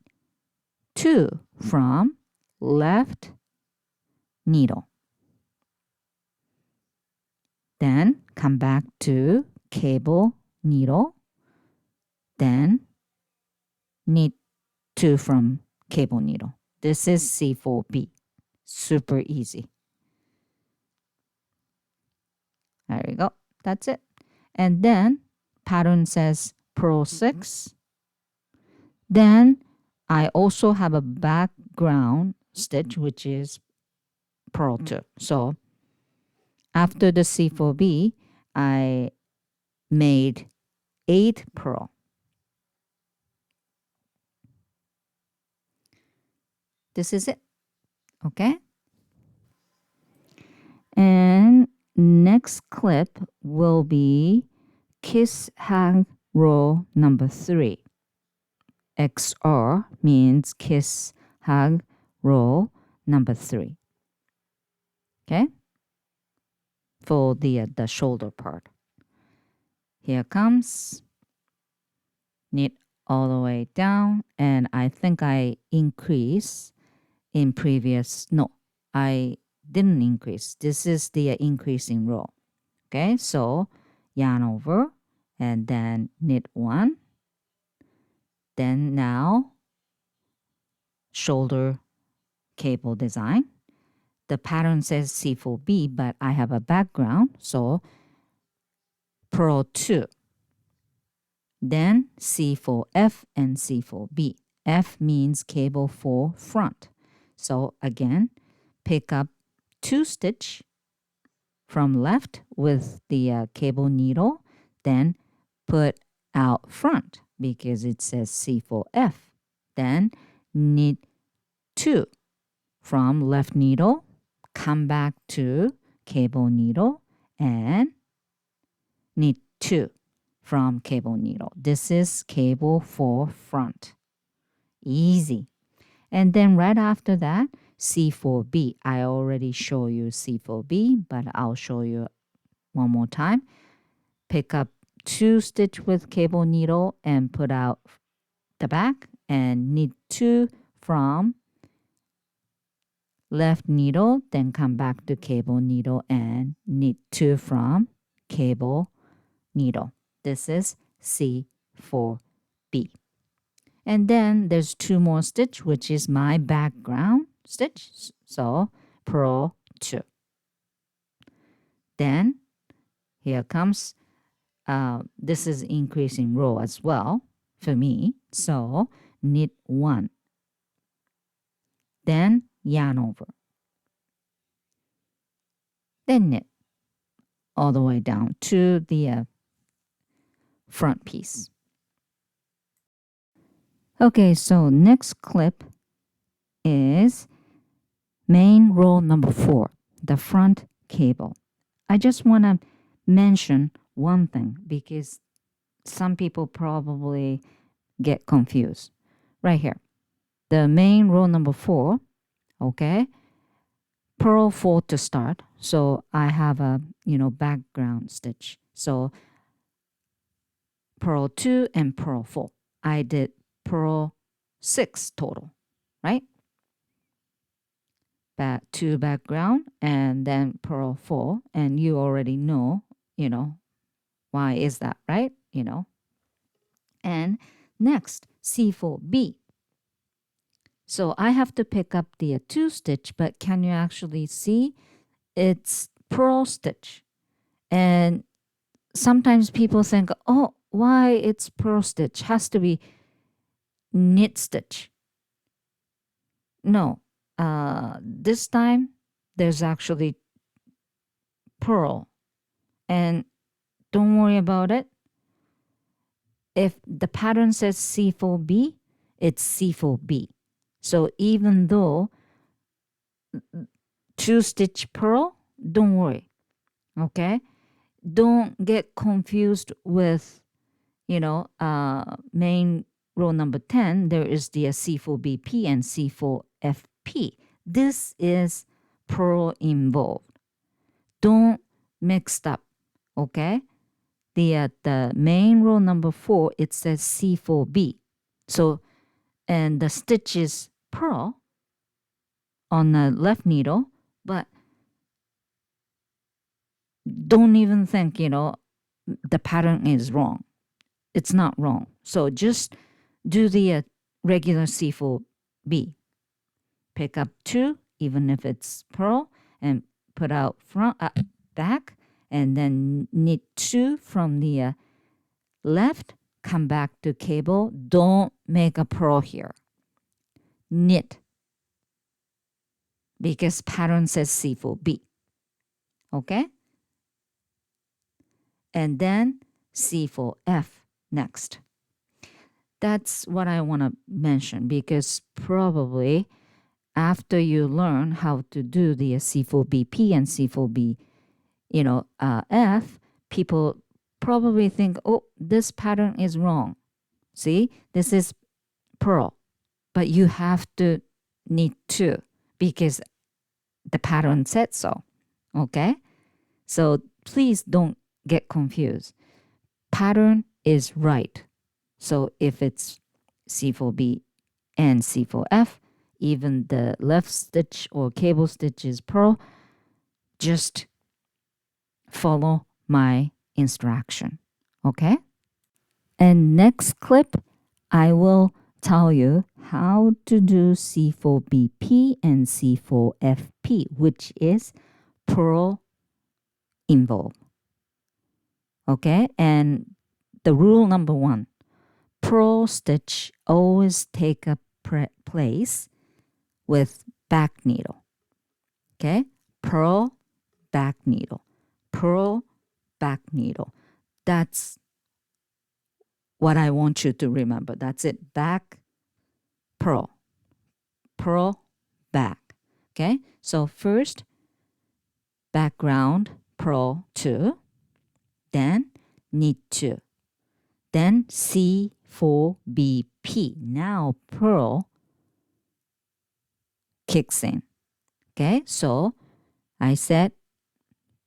2 from left needle. Then come back to cable needle. Then knit 2 from cable needle. This is C4B. Super easy. There you go. That's it. And then pattern says purl 6. Then I also have a background stitch, which is purl 2. So after the C4B, I made 8 purl. This is it. Okay? And next clip will be kiss hang row number 3. XR means kiss hug row number 3. Okay? For the shoulder part. Here comes. Knit all the way down, and I think I increase in previous, no, I didn't increase. This is the increasing row. Okay, so yarn over and then knit 1. Then now shoulder cable design. the pattern says C4B, but I have a background, so purl 2. Then C4F and C4B. F means cable 4 front. So again, pick up 2 stitch from left with the cable needle, then put out front because it says C4F. Then knit 2 from left needle, come back to cable needle, and knit 2 from cable needle. This is cable 4 front. Easy. And then right after that, C4B. I already show you C4B, but I'll show you one more time. Pick up 2 stitch with cable needle and put out the back and knit 2 from left needle, then come back to cable needle and knit 2 from cable needle. This is C4B. And then there's 2 more stitch, which is my background stitch. So purl 2. Then here comes, this is increasing row as well for me. So knit 1. Then yarn over. Then knit all the way down to the front piece. Okay, so next clip is main row number 4, the front cable. I just want to mention one thing because some people probably get confused. Right here, the main row number 4, okay, purl 4 to start. So I have a, background stitch. So purl 2 and purl 4. I did purl 6 total, right? Back 2 background and then purl 4, and you already know, why is that, right? And next, C4B. So I have to pick up the 2 stitch, but can you actually see it's purl stitch? And sometimes people think, oh, why it's purl stitch? Has to be knit stitch. No, this time there's actually purl, and don't worry about it. If the pattern says C4B, it's C4B. So even though 2 stitch purl, don't worry, okay? Don't get confused with, main row number 10, there is the C4BP and C4FP. This is purl involved. Don't mix up, okay? The main row number 4, it says C4B. So, and the stitch is purl on the left needle, but don't even think, the pattern is wrong. It's not wrong. So just do the regular C4B. Pick up 2, even if it's purl, and put out front, back, and then knit 2 from the left, come back to cable. Don't make a purl here. Knit, because pattern says C4B. Okay? And then C4F next. That's what I want to mention, because probably after you learn how to do the C4BP and C4B, F, people probably think, oh, this pattern is wrong. See, this is purl, but you have to knit 2 because the pattern said so. Okay? So please don't get confused. Pattern is right. So if it's C4B and C4F, even the left stitch or cable stitch is purl, just follow my instruction. Okay? And next clip, I will tell you how to do C4BP and C4FP. FP, which is purl involved. Okay, and the rule number 1, purl stitch always take a place with back needle. Okay, purl, back needle, purl, back needle. That's what I want you to remember. That's it. Back, purl, purl, back. Okay, so first background, purl 2, then knit 2, then C4BP. Now purl kicks in. Okay, so I said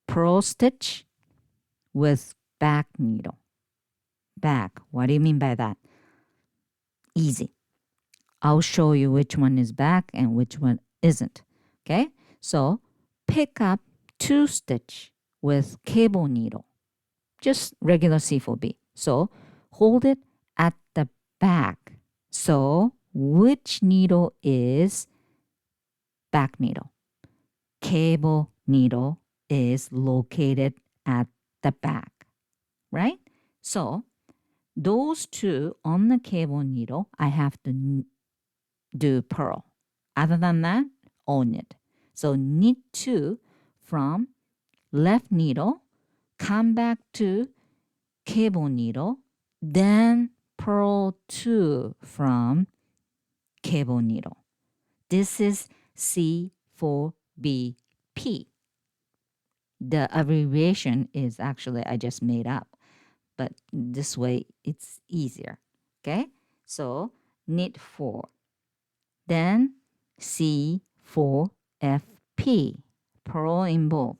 purl stitch with back needle. Back, what do you mean by that? Easy. I'll show you which one is back and which one isn't. Okay, so pick up 2 stitch with cable needle, just regular C4B. So hold it at the back. So which needle is back needle? Cable needle is located at the back, right? So those 2 on the cable needle, I have to do purl. Other than that, all knit. So knit 2 from left needle, come back to cable needle, then purl 2 from cable needle. This is C4BP. The abbreviation is actually I just made up, but this way it's easier. Okay, so knit 4, then C4FP, purl in both,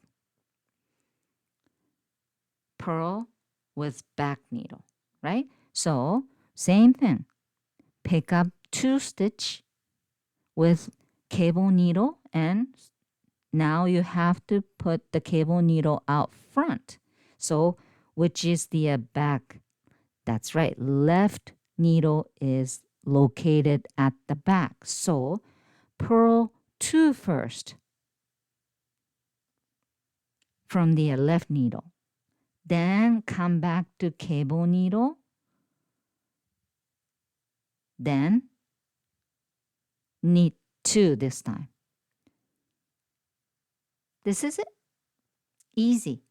purl with back needle, right? So same thing, pick up 2 stitch with cable needle, and now you have to put the cable needle out front. So which is the back? That's right, left needle is located at the back. So purl 2 first from the left needle, then come back to cable needle, then knit 2 this time. This is it. Easy.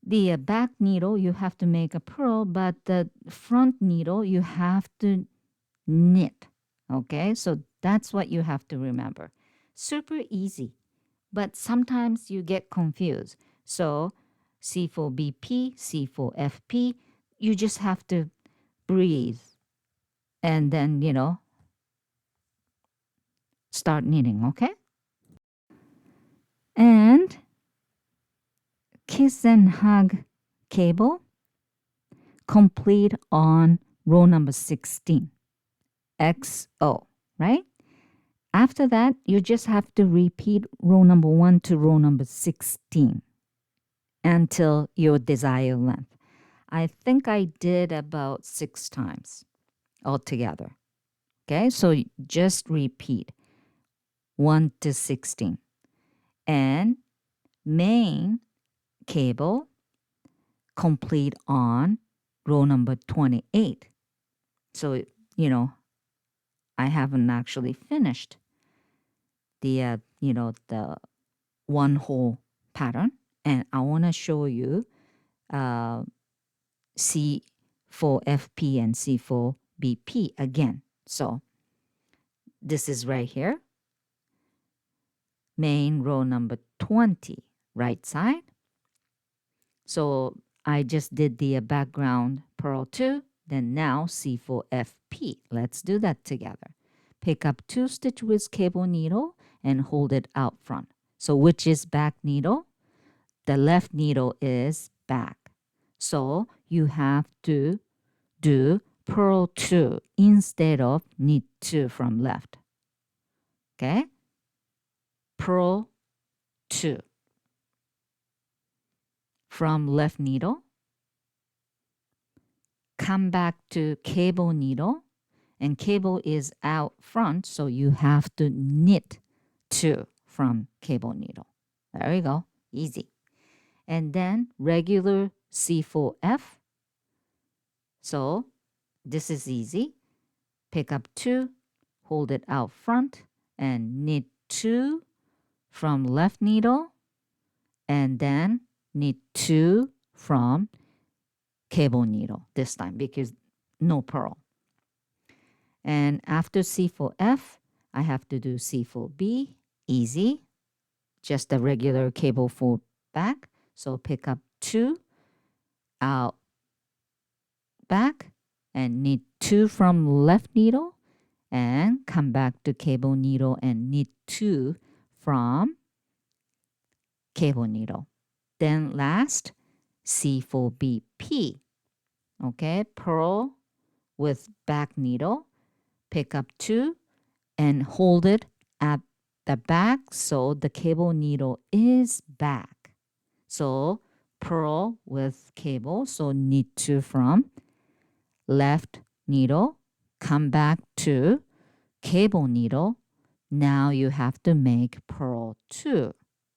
The back needle, you have to make a purl, but the front needle, you have to knit. Okay, so that's what you have to remember. Super easy, but sometimes you get confused. So C4BP, C4FP, you just have to breathe and then, start knitting, okay? And kiss and hug cable, complete on row number 16, XO, right? After that, you just have to repeat row number 1 to row number 16 until your desired length. I think I did about 6 times altogether. Okay, so just repeat 1 to 16. And main cable complete on row number 28. So, I haven't actually finished the, the one hole pattern. And I want to show you C4FP and C4BP again. So this is right here. Main row number 20, right side. So I just did the background purl 2, then now C4FP. Let's do that together. Pick up 2 stitch with cable needle and hold it out front. So which is back needle? The left needle is back. So you have to do purl 2 instead of knit 2 from left. Okay? Purl 2 from left needle, come back to cable needle, and cable is out front, so you have to knit 2 from cable needle. There we go. Easy. And then regular C4F. So this is easy. Pick up 2, hold it out front, and knit 2 from left needle, and then knit 2 from cable needle this time because no purl. And after C4F, I have to do C4B, easy, just a regular cable 4 back. So pick up 2 out back and knit 2 from left needle and come back to cable needle and knit 2 from cable needle. Then last, C4BP. Okay, purl with back needle, pick up 2 and hold it at the back so the cable needle is back. So purl with cable, so knit 2 from left needle, come back to cable needle. Now you have to make purl 2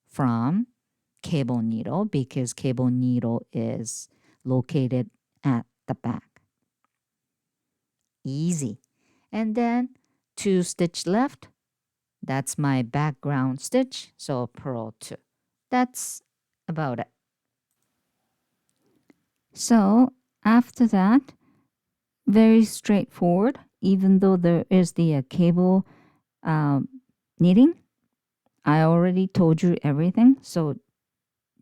from cable needle because cable needle is located at the back. Easy. And then 2 stitch left. That's my background stitch, so purl 2. That's about it. So after that, very straightforward, even though there is the cable knitting. I already told you everything, so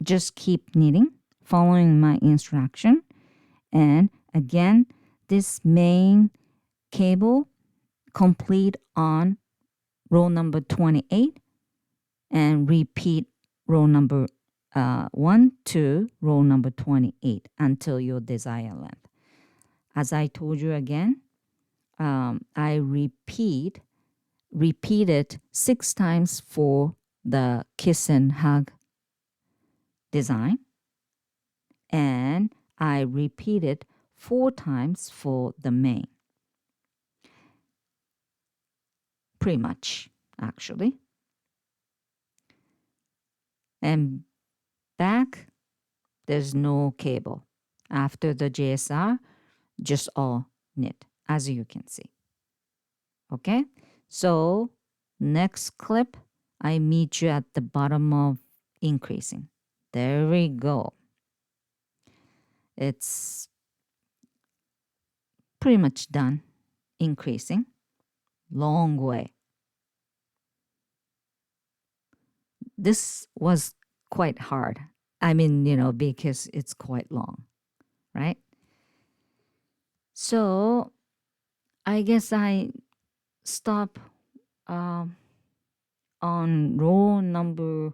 just keep knitting, following my instruction. And again, this main cable complete on row number 28 and repeat row number 1 to row number 28 until your desired length. As I told you again, I repeated 6 times for the kiss and hug design, and I repeated 4 times for the main. Pretty much, actually. And back, there's no cable. After the JSR, just all knit, as you can see. Okay, so next clip, I meet you at the bottom of increasing. There we go. It's pretty much done increasing. Long way. This was quite hard. I mean, because it's quite long, right? So I guess I stop on row number,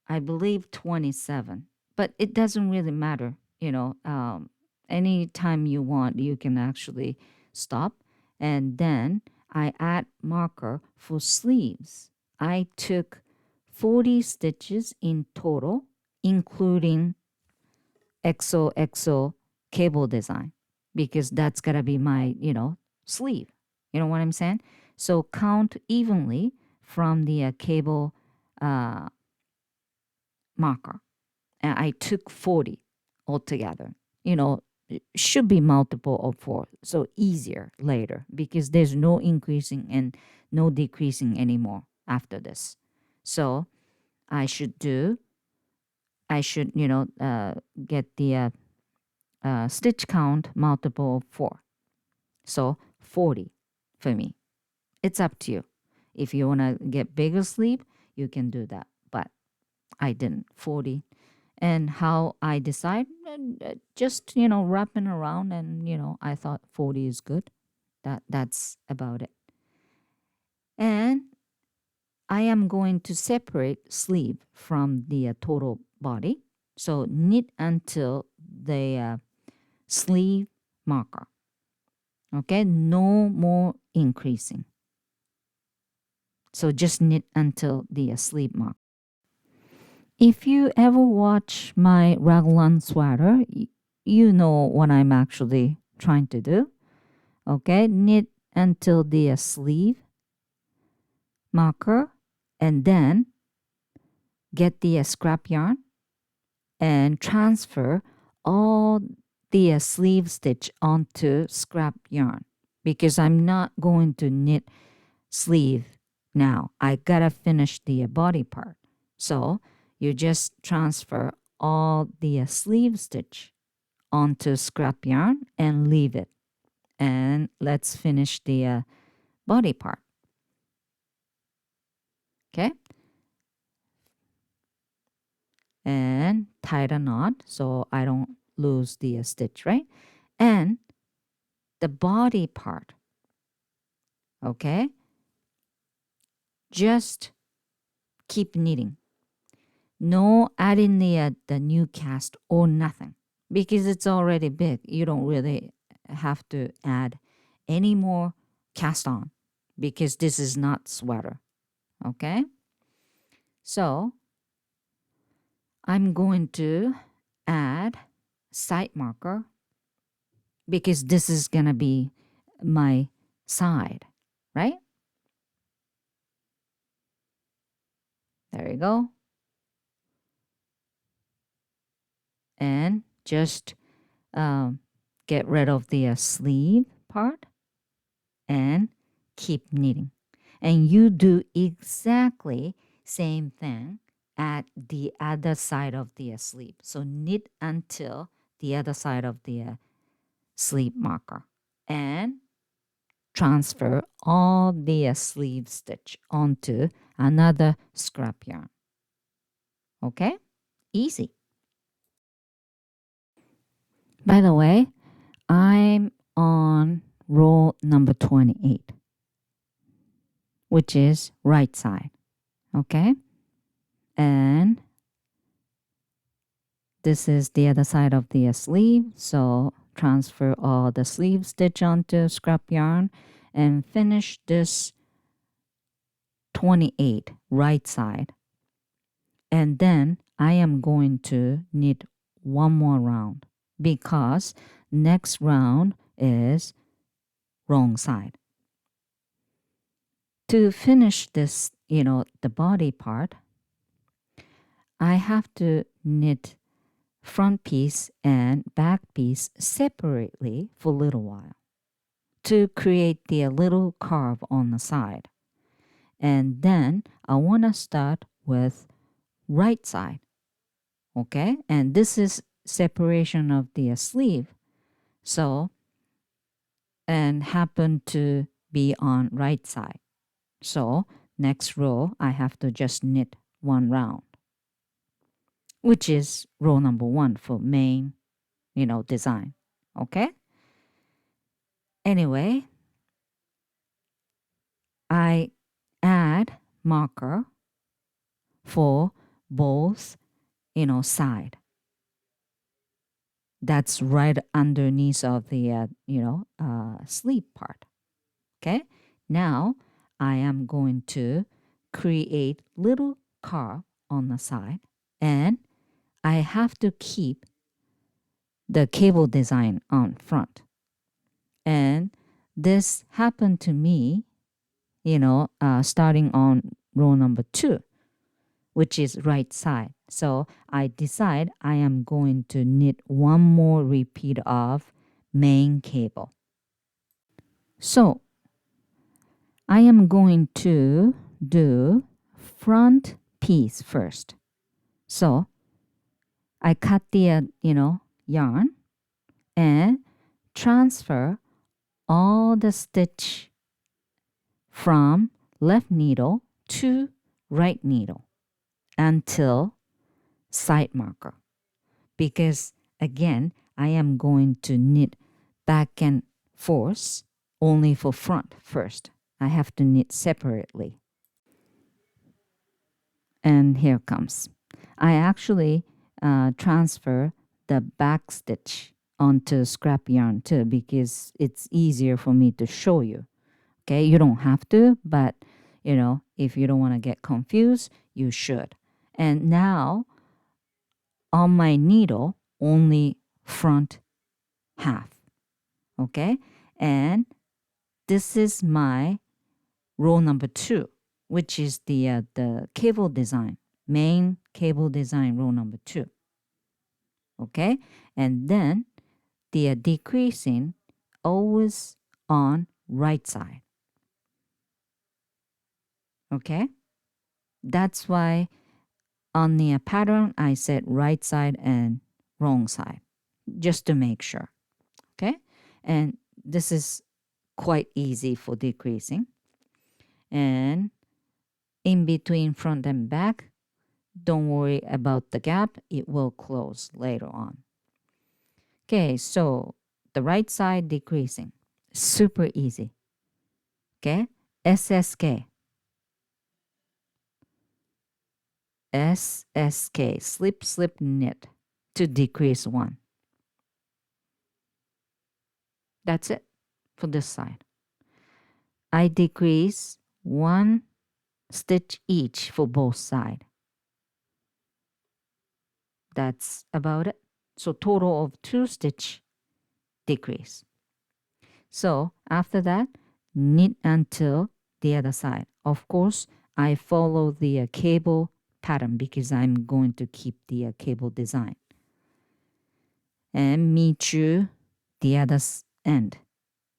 I believe 27, but it doesn't really matter. Anytime you want, you can actually stop. And then I add marker for sleeves. I took 40 stitches in total, including XOXO cable design, because that's gotta be my, sleeve. You know what I'm saying? So count evenly from the cable marker. And I took 40 altogether. It should be multiple of 4, so easier later because there's no increasing and no decreasing anymore after this. So I should get the stitch count multiple of 4. So 40 for me. It's up to you. If you want to get bigger sleeve, you can do that. But I didn't. 40. And how I decide, just, wrapping around and, I thought 40 is good. That's about it. And I am going to separate sleeve from the total body. So knit until the sleeve marker. Okay, no more increasing. So just knit until the sleeve marker. If you ever watch my raglan sweater, you know what I'm actually trying to do. Okay, knit until the sleeve marker and then get the scrap yarn and transfer all the sleeve stitch onto scrap yarn, because I'm not going to knit sleeve now. I gotta finish the body part. So you just transfer all the sleeve stitch onto scrap yarn and leave it. And let's finish the body part. Okay? And tie the knot so I don't lose the stitch, right? And the body part, okay? Just keep knitting. No adding the new cast or nothing, because it's already big. You don't really have to add any more cast on, because this is not sweater, okay? So I'm going to add side marker, because this is gonna be my side, right? There you go. And just get rid of the sleeve part and keep knitting. And you do exactly same thing at the other side of the sleeve. So knit until the other side of the sleeve marker and transfer all the sleeve stitch onto another scrap yarn. Okay? Easy. By the way, I'm on row number 28, which is right side. Okay? And this is the other side of the sleeve. So transfer all the sleeve stitch onto scrap yarn and finish this 28 right side. And then I am going to knit one more round, because next round is wrong side. To finish this, the body part, I have to knit front piece and back piece separately for a little while to create the little curve on the side. And then I want to start with right side. Okay? And this is separation of the sleeve. So, and happen to be on right side. So next row, I have to just knit one round, which is row number 1 for main, design. Okay? Anyway, I add marker for both, side. That's right underneath of the, sleeve part. Okay? Now, I am going to create little curve on the side, and I have to keep the cable design on front. And this happened to me, starting on row number 2, which is right side. So I decide I am going to knit one more repeat of main cable. So I am going to do front piece first. So I cut the, yarn and transfer all the stitch from left needle to right needle until side marker, because again I am going to knit back and forth only for front first. I have to knit separately. And here comes. I actually transfer the back stitch onto scrap yarn too, because it's easier for me to show you. Okay, you don't have to, but if you don't want to get confused, you should. And now on my needle, only front half. Okay, and this is my row number 2. which is the cable design, main cable design row number 2. Okay, and then the decreasing always on right side. Okay, that's why on the pattern I said right side and wrong side, just to make sure. Okay, and this is quite easy for decreasing. And in between front and back, don't worry about the gap, it will close later on. Okay, so the right side decreasing, super easy. Okay, SSK. SSK, slip, slip, knit to decrease 1. That's it for this side. I decrease 1 stitch each for both sides. That's about it. So total of 2 stitch decrease. So after that, knit until the other side. Of course, I follow the cable pattern because I'm going to keep the cable design. And meet you the other end.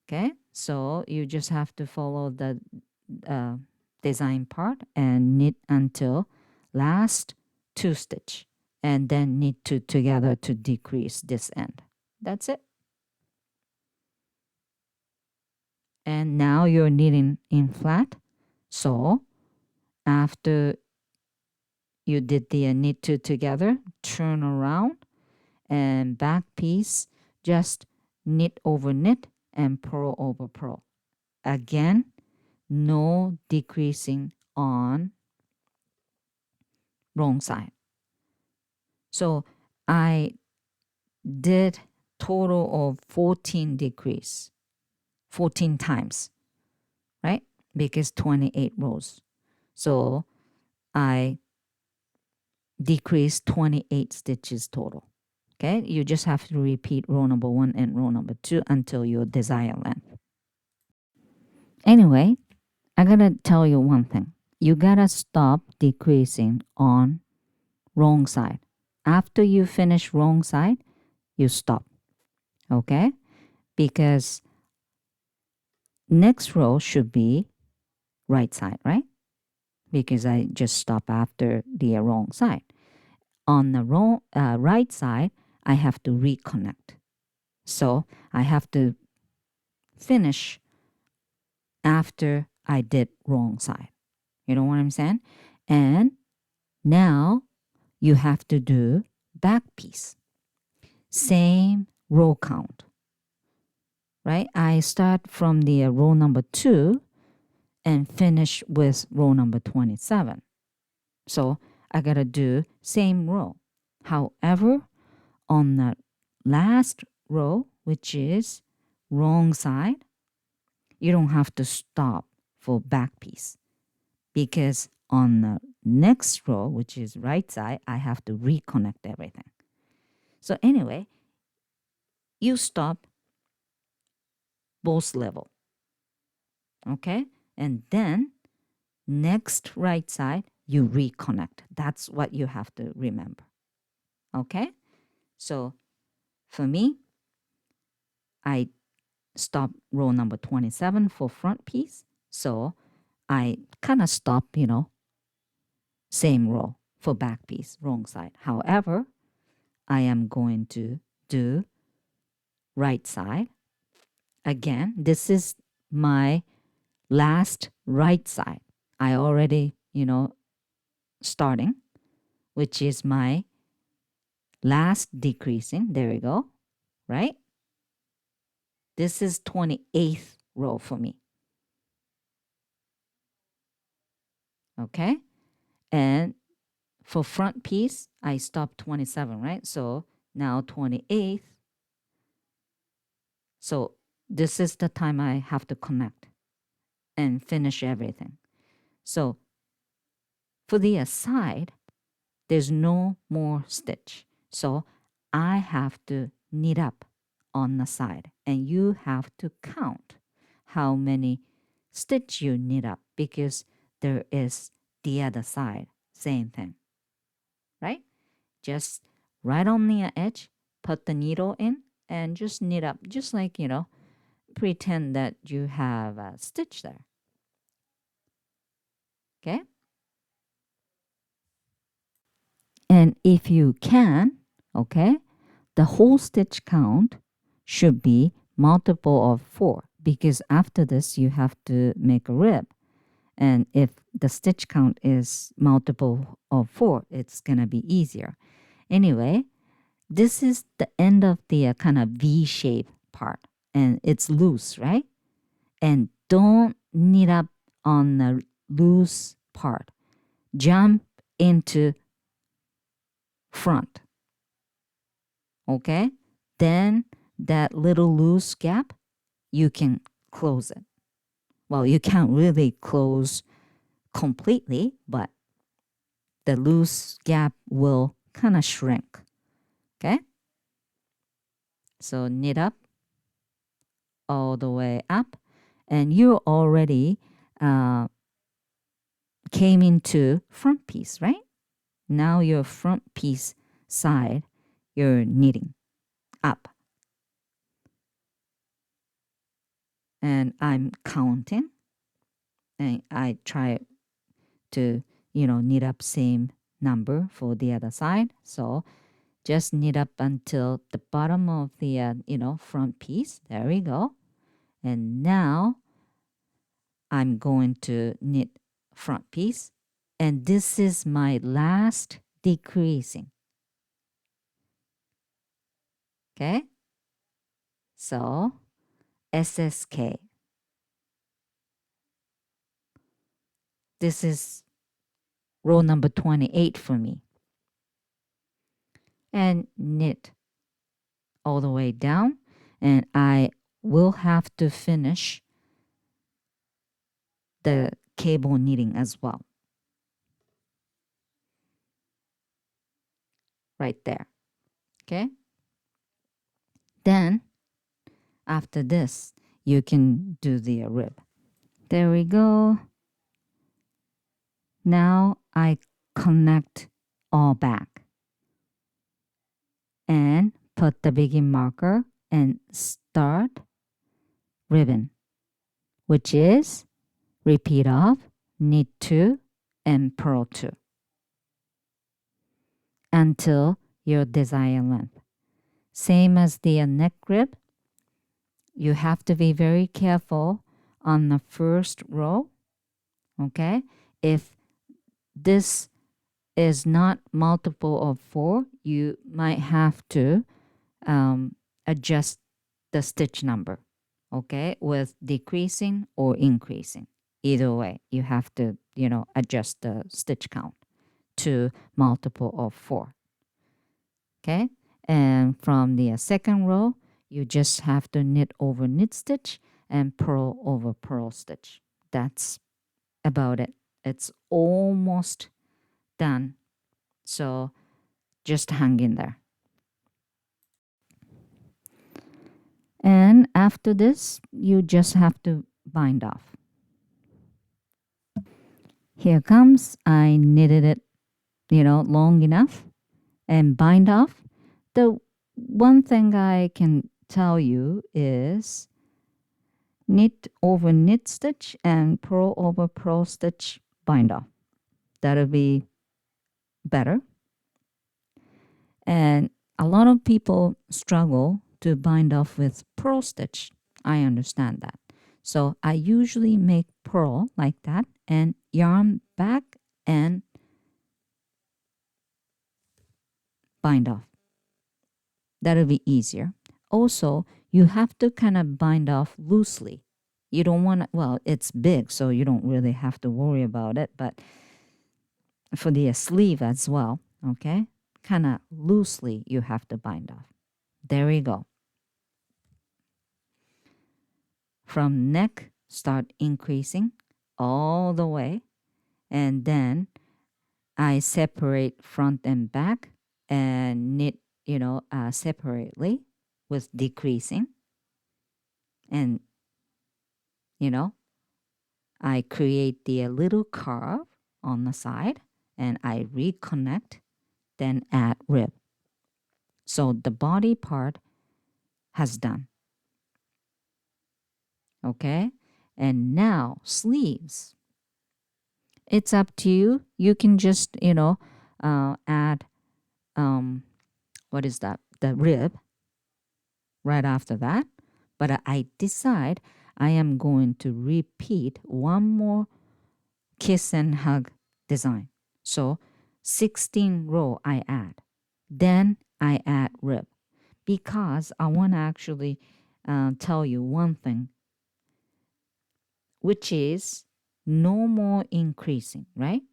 Okay, so you just have to follow the design part and knit until last 2 stitch, and then knit 2 together to decrease this end. That's it. And now you're knitting in flat. So after you did the knit 2 together, turn around and back piece, just knit over knit and purl over purl. Again, no decreasing on wrong side. So I did total of 14 decrease, 14 times, right? Because 28 rows. So I decreased 28 stitches total. Okay, you just have to repeat row number 1 and row number 2 until your desired length. Anyway, I gotta tell you one thing. You gotta stop decreasing on wrong side. After you finish wrong side, you stop. Okay? Because next row should be right side, right? Because I just stop after the wrong side. On the right side, I have to reconnect. So I have to finish after I did wrong side. You know what I'm saying? And now you have to do back piece. Same row count, right? I start from the row number 2 and finish with row number 27. So I gotta do same row. However, on the last row, which is wrong side, you don't have to stop for back piece, because on the next row, which is right side, I have to reconnect everything. So anyway, you stop both level. Okay? And then next right side, you reconnect. That's what you have to remember. Okay? So for me, I stop row number 27 for front piece. So I kind of stop, same row for back piece, wrong side. However, I am going to do right side. Again, this is my last right side. I already, starting, which is my last decreasing. There we go, right? This is 28th row for me. Okay? And for front piece, I stopped 27, right? So now 28th. So this is the time I have to connect and finish everything. So for the side, there's no more stitch. So I have to knit up on the side, and you have to count how many stitch you knit up, because there is the other side. Same thing, right? Just right on the edge, put the needle in and just knit up, just like, pretend that you have a stitch there. Okay? And if you can, okay, the whole stitch count should be multiple of 4 because after this you have to make a rib. And if the stitch count is multiple of 4, it's going to be easier. Anyway, this is the end of the kind of V-shape part. And it's loose, right? And don't knit up on the loose part. Jump into front. Okay? Then that little loose gap, you can close it. Well, you can't really close completely, but the loose gap will kind of shrink. Okay? So knit up all the way up, and you already came into front piece, right? Now your front piece side, you're knitting up. And I'm counting, and I try to, knit up same number for the other side. So just knit up until the bottom of the, front piece. There we go. And now I'm going to knit front piece. And this is my last decreasing. Okay? So SSK. This is row number 28 for me. And knit all the way down. And I will have to finish the cable knitting as well. Right there. Okay? Then, after this, you can do the rib. There we go. Now I connect all back and put the begin marker and start ribbon, which is repeat of knit 2 and purl 2 until your desired length. Same as the neck rib, you have to be very careful on the first row. Okay, if this is not multiple of 4, you might have to adjust the stitch number, okay, with decreasing or increasing. Either way, you have to, adjust the stitch count to multiple of 4. Okay, and from the second row, you just have to knit over knit stitch and purl over purl stitch. That's about it. It's almost done. So just hang in there. And after this, you just have to bind off. Here comes, I knitted it, long enough and bind off. The one thing I can tell you is knit over knit stitch and purl over purl stitch bind off. That'll be better. And a lot of people struggle to bind off with purl stitch. I understand that. So I usually make purl like that and yarn back and bind off. That'll be easier. Also, you have to kind of bind off loosely. You don't want to, well, it's big, so you don't really have to worry about it, but for the sleeve as well, okay? Kind of loosely you have to bind off. There we go. From neck, start increasing all the way, and then I separate front and back and knit, separately with decreasing. And, I create the little curve on the side and I reconnect, then add rib. So the body part has done. Okay? And now sleeves. It's up to you. You can just, add, what is that? The rib right after that. But I decide I am going to repeat one more kiss and hug design. So 16 row I add. Then I add rib because I want to actually tell you one thing, which is no more increasing, right?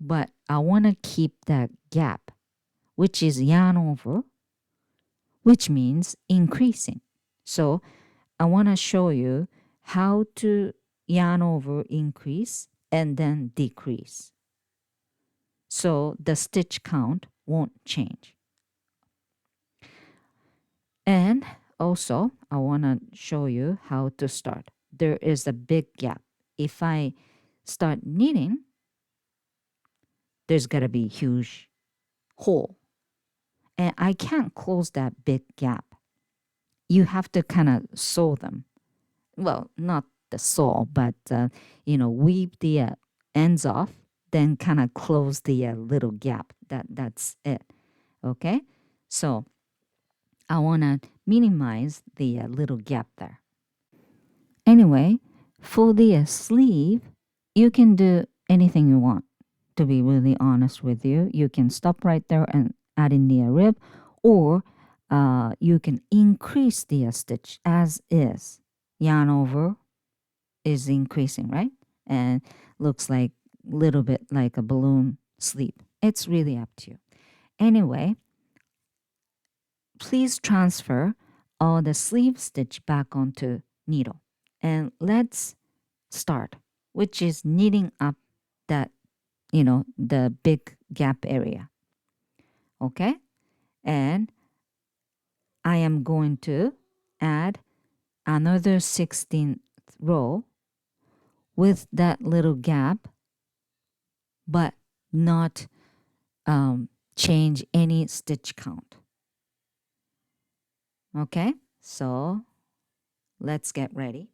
But I want to keep that gap, which is yarn over, which means increasing. So I want to show you how to yarn over increase and then decrease. So the stitch count won't change. And also, I want to show you how to start. There is a big gap. If I start knitting, there's got to be a huge hole. And I can't close that big gap. You have to kind of sew them. Well, not the sew, but, weave the ends off, then kind of close the little gap. That's it. Okay? So I want to minimize the little gap there. Anyway, for the sleeve, you can do anything you want. To be really honest with you, you can stop right there and add in the rib, or you can increase the stitch as is. Yarn over is increasing, right? And looks like a little bit like a balloon sleeve. It's really up to you. Anyway, please transfer all the sleeve stitch back onto needle. And let's start, which is knitting up that, the big gap area. Okay? And I am going to add another 16th row with that little gap, but not change any stitch count. Okay? So let's get ready.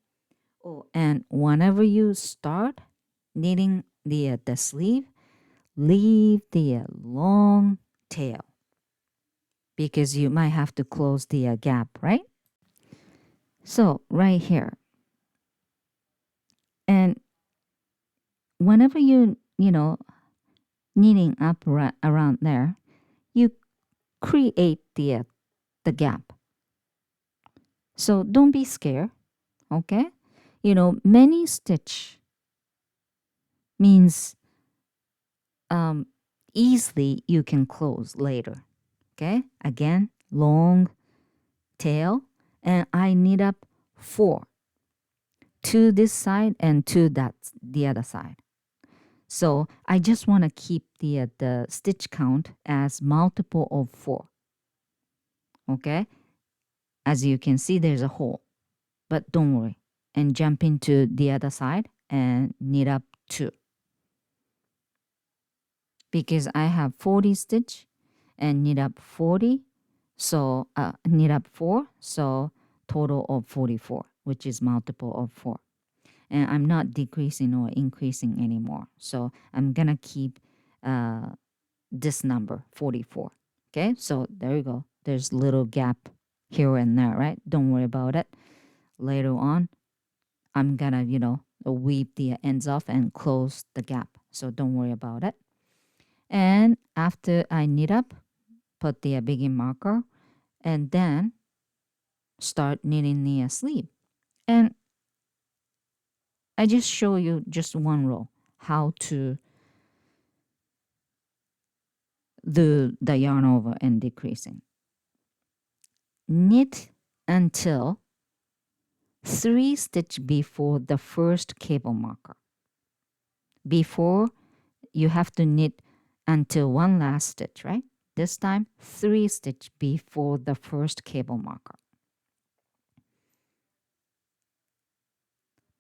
Oh, and whenever you start knitting the sleeve, leave the long tail because you might have to close the gap, right? So right here, and whenever knitting up around there, you create the gap. So don't be scared, okay? Many stitch means easily you can close later. Okay, again, long tail, and I knit up 4 to this side and to the other side. So I just want to keep the stitch count as multiple of 4. Okay, as you can see, there's a hole, but don't worry, and jump into the other side and knit up 2. Because I have 40 stitch and knit up 40, so knit up 4, so total of 44, which is multiple of 4. And I'm not decreasing or increasing anymore, so I'm gonna keep this number 44. Okay, so there you go. There's little gap here and there, right? Don't worry about it. Later on, I'm gonna weave the ends off and close the gap, so don't worry about it. And after I knit up, put the begin marker, and then start knitting the sleeve. And I just show you just one row how to do the yarn over and decreasing. Knit until 3 stitch before the first cable marker. Before, you have to knit until one last stitch, right? This time 3 stitch before the first cable marker.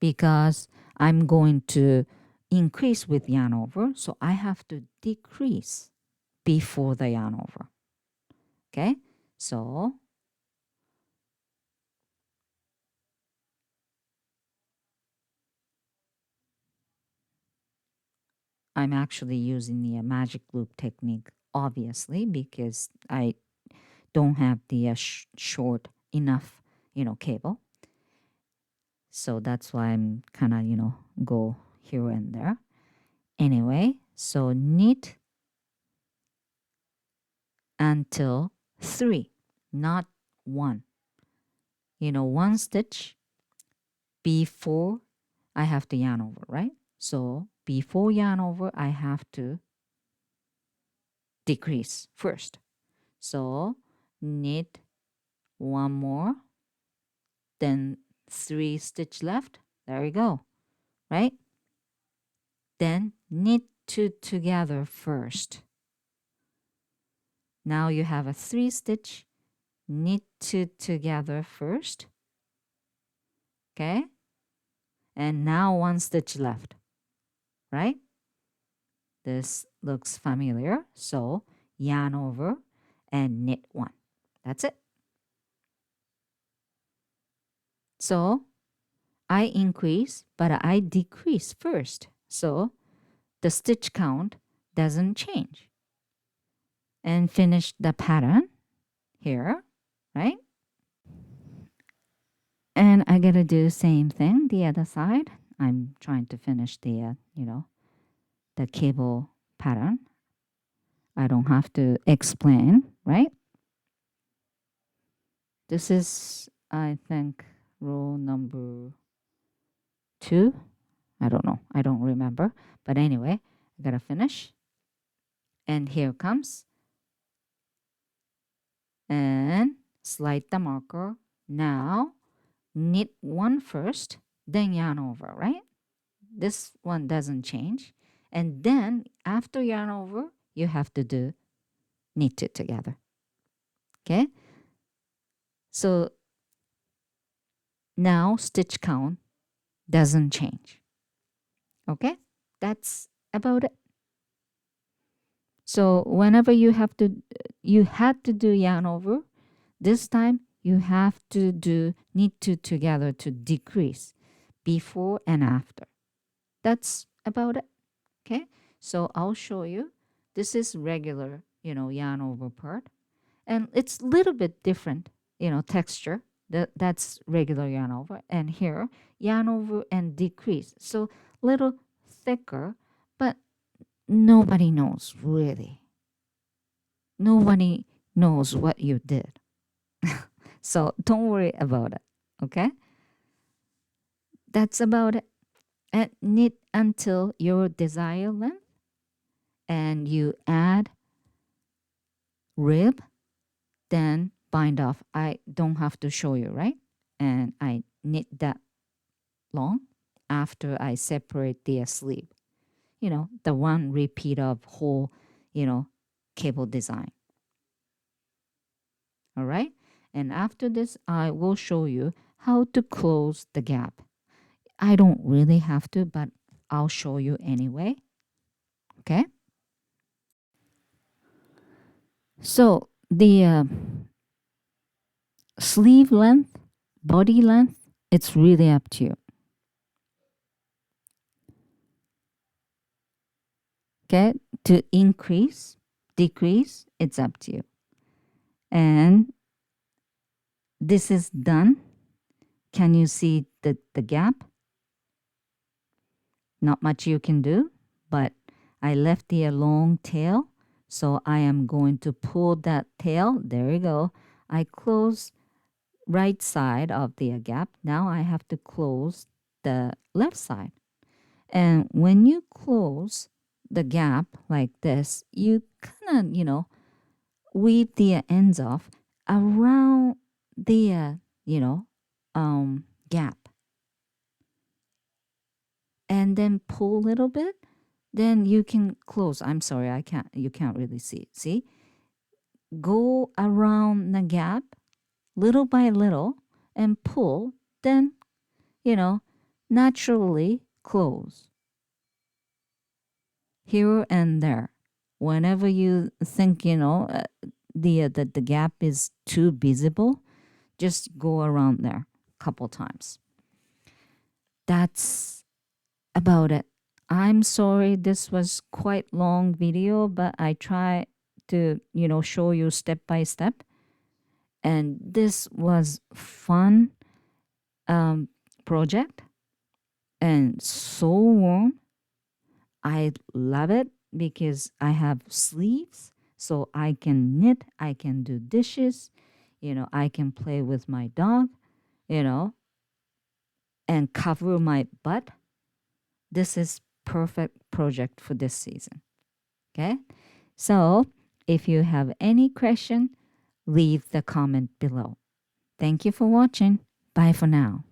Because I'm going to increase with yarn over, so I have to decrease before the yarn over. Okay, so I'm actually using the magic loop technique, obviously, because I don't have the short enough, cable. So that's why I'm kind of, go here and there. Anyway, so knit until 3, not 1. One stitch before I have to yarn over, right? So before yarn over, I have to decrease first. So knit 1 more, then 3 stitch left. There you go, right? Then knit 2 together first. Now you have a 3 stitch, knit 2 together first. Okay? And now 1 stitch left, right? This looks familiar. So yarn over and knit 1. That's it. So I increase, but I decrease first. So the stitch count doesn't change. And finish the pattern here, right? And I gotta do the same thing the other side. I'm trying to finish the, the cable pattern. I don't have to explain, right? This is, I think, row number 2. I don't know. I don't remember. But anyway, I gotta finish. And here comes. And slide the marker. Now, knit 1 first, then yarn over, right? This one doesn't change. And then, after yarn over, you have to do knit it together. Okay? So, now stitch count doesn't change. Okay? That's about it. So whenever you had to do yarn over, this time you have to do knit 2 together to decrease before and after. That's about it. Okay? So I'll show you. This is regular, yarn over part. And it's a little bit different, texture. That's regular yarn over. And here, yarn over and decrease. So little thicker, but nobody knows really. Nobody knows what you did. So don't worry about it. Okay? That's about it. And knit until your desired length. And you add rib, then bind off. I don't have to show you, right? And I knit that long after I separate the sleeve. The one repeat of whole, cable design. All right? And after this, I will show you how to close the gap. I don't really have to, but I'll show you anyway. Okay? So the sleeve length, body length, it's really up to you. Okay? To increase, decrease, it's up to you. And this is done. Can you see the gap? Not much you can do, but I left the long tail, so I am going to pull that tail. There you go. I close right side of the gap. Now I have to close the left side. And when you close the gap like this, you kind of, weave the ends off around the, gap. And then pull a little bit, then you can close. I'm sorry, you can't really see. See? Go around the gap little by little and pull, then, naturally clothes here and there. Whenever you think, the gap is too visible, just go around there a couple times. That's about it. I'm sorry this was quite long video, but I try to, show you step by step. And this was fun project and so warm. I love it because I have sleeves, so I can knit, I can do dishes, I can play with my dog, and cover my butt. This is perfect project for this season. Okay? So, if you have any question, leave the comment below. Thank you for watching. Bye for now.